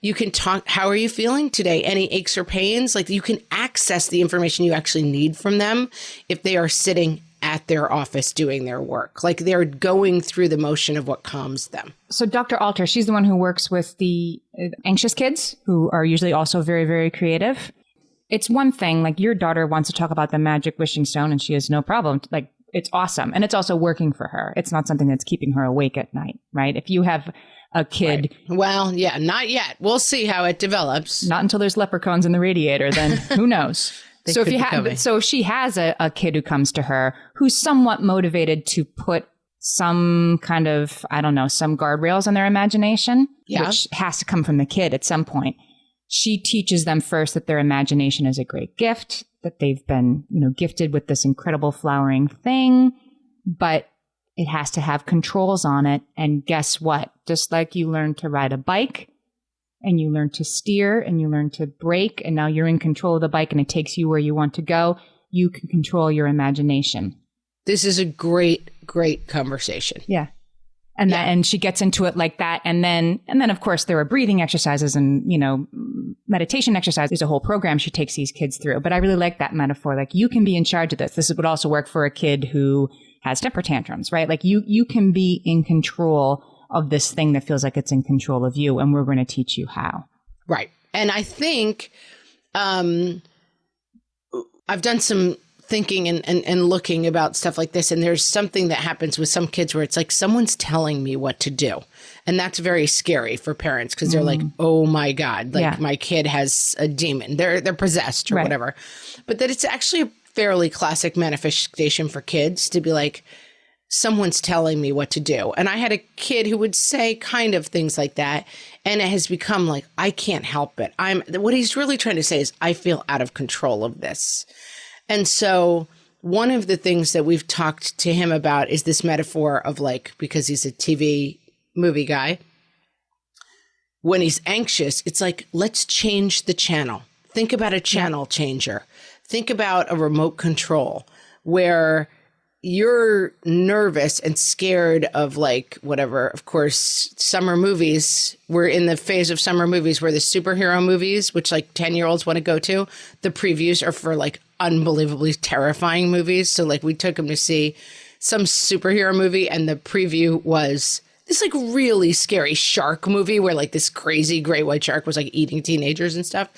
Speaker 1: you can talk, how are you feeling today? Any aches or pains? Like, you can access the information you actually need from them if they are sitting at their office doing their work. Like, they're going through the motion of what calms them.
Speaker 2: So Dr. Alter, she's the one who works with the anxious kids who are usually also very, very creative. It's one thing, like, your daughter wants to talk about the magic wishing stone and she has no problem. Like, it's awesome. And it's also working for her. It's not something that's keeping her awake at night, right? If you have a kid.
Speaker 1: Right. Well, yeah, not yet. We'll see how it develops.
Speaker 2: Not until there's leprechauns in the radiator, then who knows? So if she has a kid who comes to her who's somewhat motivated to put some kind of, I don't know, some guardrails on their imagination, which has to come from the kid at some point. She teaches them first that their imagination is a great gift, that they've been, gifted with this incredible flowering thing, but it has to have controls on it. And guess what? Just like you learn to ride a bike, and you learn to steer and you learn to brake, and now you're in control of the bike and it takes you where you want to go, you can control your imagination.
Speaker 1: This is a great, great conversation.
Speaker 2: Yeah. And she gets into it like that. And then of course there are breathing exercises and, meditation exercises. There's a whole program she takes these kids through. But I really like that metaphor. Like, you can be in charge of this. This would also work for a kid who has temper tantrums, right? Like, you can be in control of this thing that feels like it's in control of you, and we're going to teach you how.
Speaker 1: Right. And I think I've done some thinking and looking about stuff like this. And there's something that happens with some kids where it's like someone's telling me what to do. And that's very scary for parents because they're like, oh my God, like my kid has a demon. They're possessed or whatever. But that it's actually a fairly classic manifestation for kids to be like, someone's telling me what to do. And I had a kid who would say kind of things like that. And it has become like, I can't help it. What he's really trying to say is I feel out of control of this. And so one of the things that we've talked to him about is this metaphor of like, because he's a TV movie guy, when he's anxious, it's like, let's change the channel. Think about a channel changer. Think about a remote control where you're nervous and scared of like whatever. Of course, summer movies, we're in the phase of summer movies where the superhero movies, which like 10-year-olds want to go to, the previews are for like unbelievably terrifying movies. So like we took them to see some superhero movie and the preview was this like really scary shark movie where like this crazy great white shark was like eating teenagers and stuff.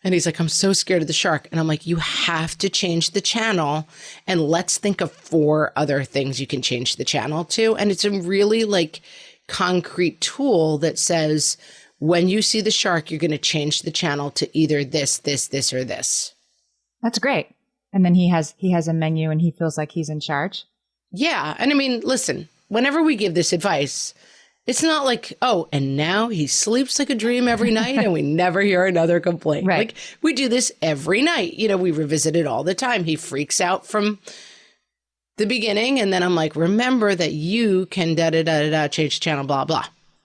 Speaker 1: And he's like, I'm so scared of the shark. And I'm like, you have to change the channel and let's think of 4 other things you can change the channel to. And it's a really like concrete tool that says, when you see the shark, you're going to change the channel to either this, or this.
Speaker 2: That's great. And then he has a menu and he feels like he's in charge. Yeah.
Speaker 1: And I mean, listen, whenever we give this advice, it's not like, oh, and now he sleeps like a dream every night and we never hear another complaint.
Speaker 2: Right.
Speaker 1: Like we do this every night. You know, we revisit it all the time. He freaks out from the beginning. And then I'm like, remember that you can change the channel, blah, blah.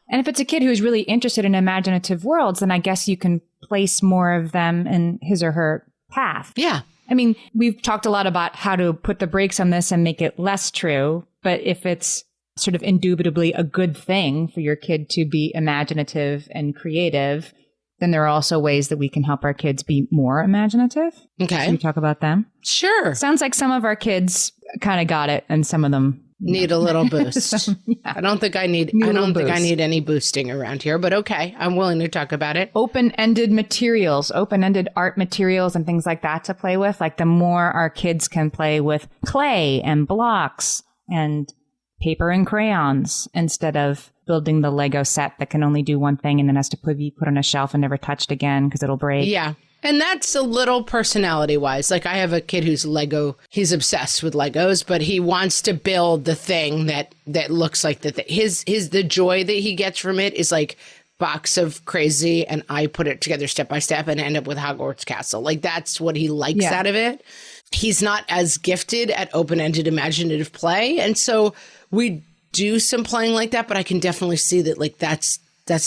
Speaker 2: And if it's a kid who's really interested in imaginative worlds, then I guess you can place more of them in his or her path.
Speaker 1: Yeah.
Speaker 2: I mean, we've talked a lot about how to put the brakes on this and make it less true. But if it's sort of indubitably a good thing for your kid to be imaginative and creative, then there are also ways that we can help our kids be more imaginative.
Speaker 1: Okay.
Speaker 2: Should we talk about them?
Speaker 1: Sure.
Speaker 2: Sounds like some of our kids kind of got it and some of them
Speaker 1: need a little boost. I don't think I need any boosting around here, but okay. I'm willing to talk about it.
Speaker 2: Open-ended materials, open-ended art materials and things like that to play with. Like the more our kids can play with clay and blocks and paper and crayons instead of building the Lego set that can only do one thing and then has to be put on a shelf and never touched again because it'll break.
Speaker 1: Yeah. And that's a little personality wise. Like I have a kid who's he's obsessed with Legos, but he wants to build the thing that looks like the joy that he gets from it is like box of crazy and I put it together step by step and end up with Hogwarts Castle. Like that's what he likes out of it. He's not as gifted at open-ended imaginative play. And so we do some playing like that, but I can definitely see that like that's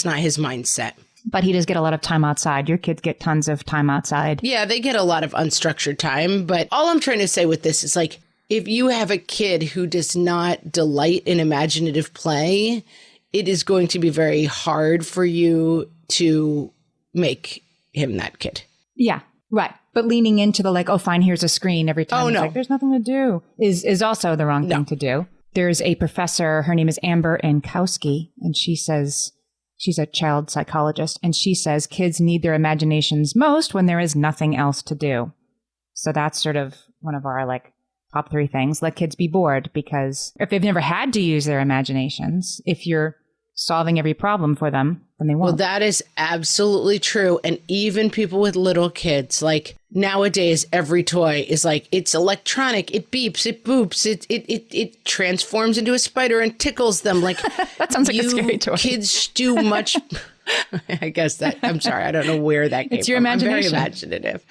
Speaker 1: not his mindset.
Speaker 2: But he does get a lot of time outside. Your kids get tons of time outside.
Speaker 1: Yeah, they get a lot of unstructured time. But all I'm trying to say with this is like, if you have a kid who does not delight in imaginative play, it is going to be very hard for you to make him that kid.
Speaker 2: Yeah, right. But leaning into the like, oh, fine, here's a screen every time.
Speaker 1: Oh, no.
Speaker 2: Like, there's nothing to do is also the wrong thing to do. There's a professor, her name is Amber Ankowski, and she says, she's a child psychologist, and she says kids need their imaginations most when there is nothing else to do. So that's sort of one of our like top 3 things. Let kids be bored, because if they've never had to use their imaginations, if you're solving every problem for them, then they won't.
Speaker 1: Well, that is absolutely true. And even people with little kids, like nowadays, every toy is like, it's electronic. It beeps, it boops, it transforms into a spider and tickles them. Like
Speaker 2: that sounds like a scary toy.
Speaker 1: Kids do much. I guess that, I'm sorry, I don't know where that came from.
Speaker 2: It's your imagination.
Speaker 1: I'm very imaginative.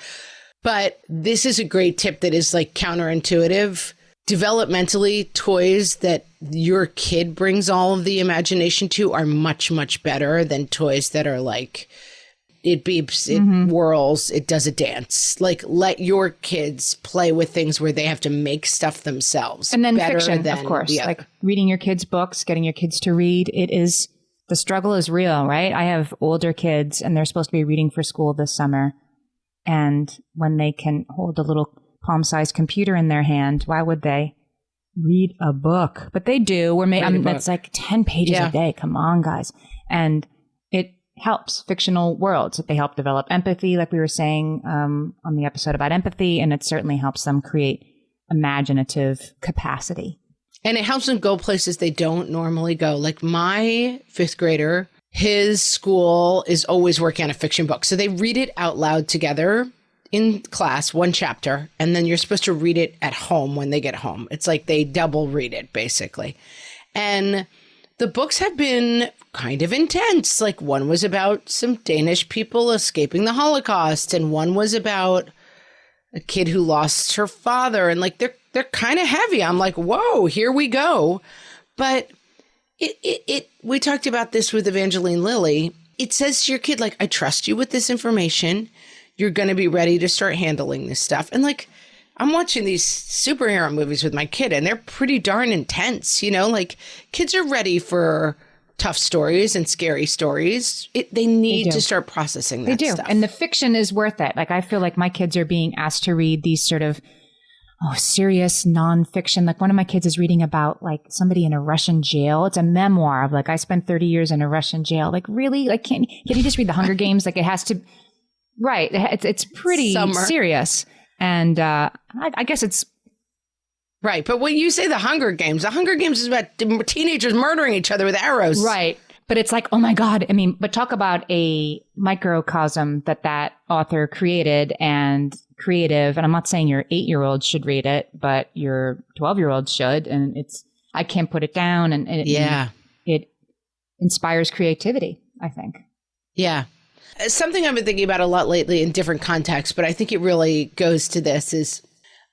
Speaker 1: But this is a great tip that is like counterintuitive. Developmentally, toys that your kid brings all of the imagination to are much, much better than toys that are like, it beeps, it whirls, it does a dance. Like, let your kids play with things where they have to make stuff themselves.
Speaker 2: And then fiction, of course. Like reading your kids' books, getting your kids to read. The struggle is real, right? I have older kids and they're supposed to be reading for school this summer. And when they can hold a little palm-sized computer in their hand, why would they read a book? But they do. That's like 10 pages a day. Come on, guys. And helps fictional worlds. They help develop empathy, like we were saying on the episode about empathy, and it certainly helps them create imaginative capacity.
Speaker 1: And it helps them go places they don't normally go. Like my fifth grader, his school is always working on a fiction book. So they read it out loud together in class, one chapter, and then you're supposed to read it at home when they get home. It's like they double read it, basically. And the books have been kind of intense. Like one was about some Danish people escaping the Holocaust, and one was about a kid who lost her father. And like they're kind of heavy. I'm like, whoa, here we go. But we talked about this with Evangeline Lilly. It says to your kid, like, I trust you with this information. You're going to be ready to start handling this stuff. And like, I'm watching these superhero movies with my kid, and they're pretty darn intense. You know, like kids are ready for tough stories and scary stories. They need to start processing that stuff.
Speaker 2: And the fiction is worth it. Like, I feel like my kids are being asked to read these sort of serious nonfiction. Like one of my kids is reading about like somebody in a Russian jail. It's a memoir of like, I spent 30 years in a Russian jail. Like really? Like can you just read The Hunger Games? Like it has to, right. It's pretty serious. And I guess it's
Speaker 1: right. But when you say The Hunger Games is about teenagers murdering each other with arrows.
Speaker 2: Right. But it's like, oh my God. I mean, but talk about a microcosm that author created and creative. And I'm not saying your 8-year-old should read it, but your 12-year-old should. And I can't put it down. And it inspires creativity, I think.
Speaker 1: Yeah. Something I've been thinking about a lot lately in different contexts, but I think it really goes to this is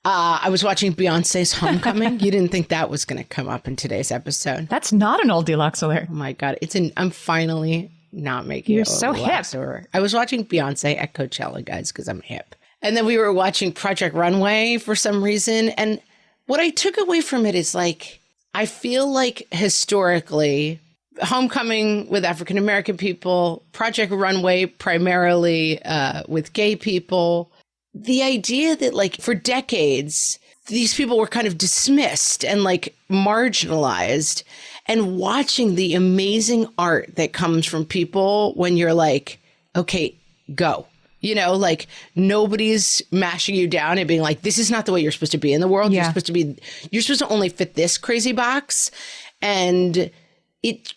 Speaker 1: I was watching Beyonce's Homecoming. You didn't think that was going to come up in today's episode.
Speaker 2: That's not an old deluxe alert.
Speaker 1: Oh my God. I'm finally not making
Speaker 2: You're
Speaker 1: it.
Speaker 2: so hip.
Speaker 1: I was watching Beyonce at Coachella, guys, because I'm hip. And then we were watching Project Runway for some reason. And what I took away from it is like, I feel like historically, Homecoming with African-American people, Project Runway primarily with gay people, the idea that like for decades, these people were kind of dismissed and like marginalized, and watching the amazing art that comes from people when you're like, okay, go. You know, like nobody's mashing you down and being like, this is not the way you're supposed to be in the world. Yeah. You're supposed to only fit this crazy box. And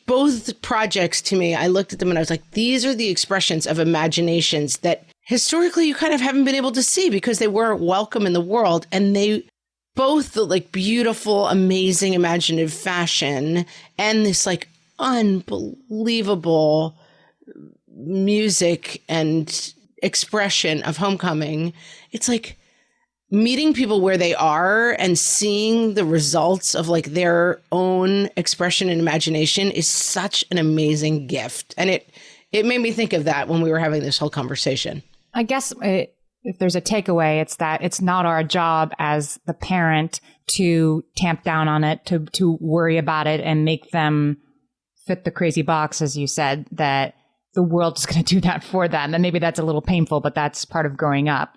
Speaker 1: both projects to me, I looked at them and I was like, these are the expressions of imaginations that historically you kind of haven't been able to see because they weren't welcome in the world. And they both the like beautiful, amazing, imaginative fashion and this like unbelievable music and expression of Homecoming. It's like meeting people where they are and seeing the results of like their own expression and imagination is such an amazing gift. And it made me think of that when we were having this whole conversation.
Speaker 2: I guess if there's a takeaway, it's that it's not our job as the parent to tamp down on it, to worry about it and make them fit the crazy box, as you said, that the world is going to do that for them. And maybe that's a little painful, but that's part of growing up.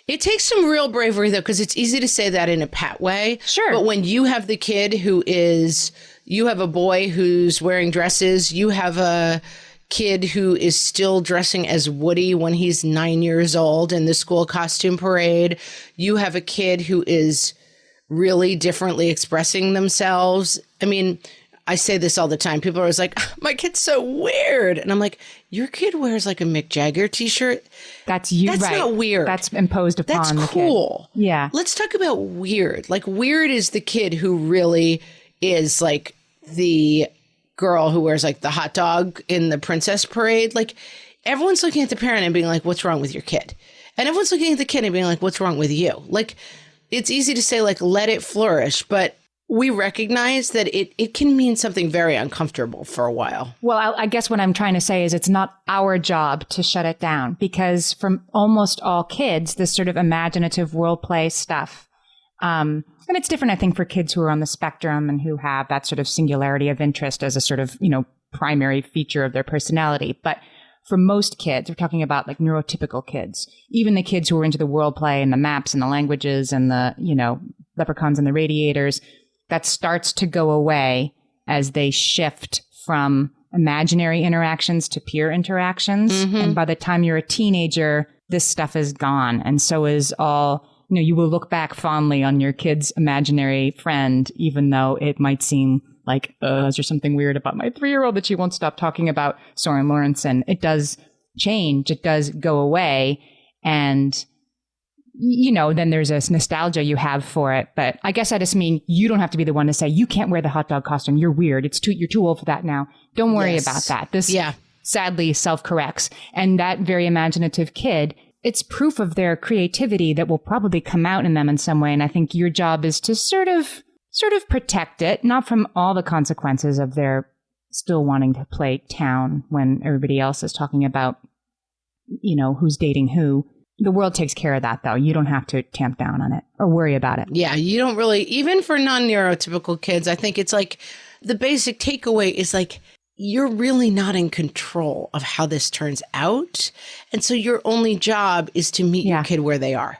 Speaker 1: It takes some real bravery, though, because it's easy to say that in a pat way.
Speaker 2: Sure.
Speaker 1: But when you have the kid you have a boy who's wearing dresses, you have a kid who is still dressing as Woody when he's 9 years old in the school costume parade, you have a kid who is really differently expressing themselves. I mean, I say this all the time. People are always like, my kid's so weird. And I'm like, your kid wears like a Mick Jagger t-shirt.
Speaker 2: That's you.
Speaker 1: That's
Speaker 2: right.
Speaker 1: not weird.
Speaker 2: That's imposed upon
Speaker 1: That's
Speaker 2: the
Speaker 1: cool.
Speaker 2: Kid. Yeah.
Speaker 1: Let's talk about weird. Like weird is the kid who really is like the girl who wears like the hot dog in the princess parade. Like everyone's looking at the parent and being like, what's wrong with your kid? And everyone's looking at the kid and being like, what's wrong with you? Like it's easy to say like, let it flourish. But we recognize that it can mean something very uncomfortable for a while.
Speaker 2: Well, I guess what I'm trying to say is it's not our job to shut it down, because from almost all kids, this sort of imaginative world play stuff, and it's different, I think, for kids who are on the spectrum and who have that sort of singularity of interest as a sort of, primary feature of their personality. But for most kids, we're talking about like neurotypical kids, even the kids who are into the world play and the maps and the languages and the, leprechauns and the radiators, that starts to go away as they shift from imaginary interactions to peer interactions. And by the time you're a teenager, this stuff is gone. And so is all, you will look back fondly on your kid's imaginary friend, even though it might seem like, is there something weird about my 3-year-old that she won't stop talking about Soren Lawrenson? It does change. It does go away. And, then there's this nostalgia you have for it. But I guess I just mean you don't have to be the one to say, you can't wear the hot dog costume. You're weird. You're too old for that now. Don't worry about that. This sadly self-corrects. And that very imaginative kid, it's proof of their creativity that will probably come out in them in some way. And I think your job is to sort of protect it, not from all the consequences of their still wanting to play town when everybody else is talking about, who's dating who. The world takes care of that, though. You don't have to tamp down on it or worry about it.
Speaker 1: Yeah, you don't really, even for non-neurotypical kids, I think it's like the basic takeaway is like, you're really not in control of how this turns out. And so your only job is to meet your kid where they are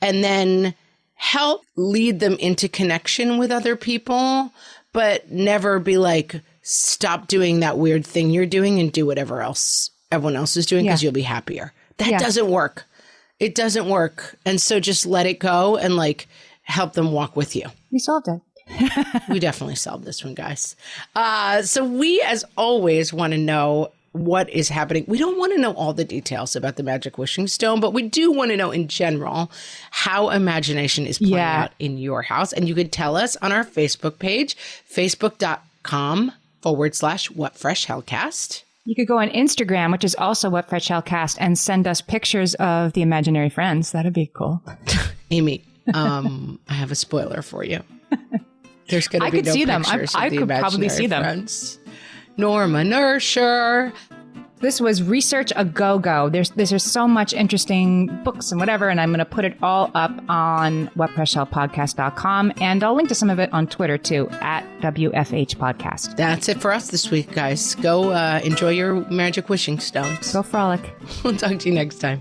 Speaker 1: and then help lead them into connection with other people, but never be like, stop doing that weird thing you're doing and do whatever else everyone else is doing because you'll be happier. That doesn't work. It doesn't work. And so just let it go and like help them walk with you.
Speaker 2: We solved it.
Speaker 1: We definitely solved this one, guys. So we, as always, want to know what is happening. We don't want to know all the details about the magic wishing stone, but we do want to know in general how imagination is playing out in your house. And you could tell us on our Facebook page, facebook.com/whatfreshhellcast.
Speaker 2: You could go on Instagram, which is also What Fresh Hellcast, and send us pictures of the imaginary friends. That'd be cool.
Speaker 1: Amy, I have a spoiler for you. There's going to be no pictures of the imaginary friends. Norma Nurture.
Speaker 2: This was Research a Go-Go. There's so much interesting books and whatever, and I'm going to put it all up on whatfreshhellpodcast.com, and I'll link to some of it on Twitter, too, at WFH Podcast.
Speaker 1: That's it for us this week, guys. Go enjoy your magic wishing stones.
Speaker 2: Go frolic.
Speaker 1: We'll talk to you next time.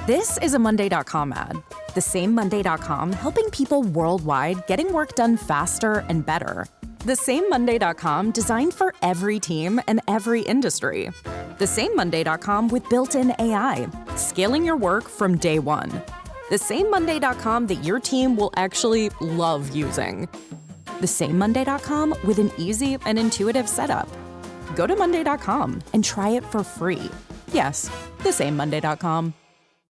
Speaker 8: This is a Monday.com ad. The same Monday.com helping people worldwide getting work done faster and better. The same Monday.com designed for every team and every industry. The same Monday.com with built-in AI, scaling your work from day one. The same Monday.com that your team will actually love using. The same Monday.com with an easy and intuitive setup. Go to Monday.com and try it for free. Yes, the same Monday.com.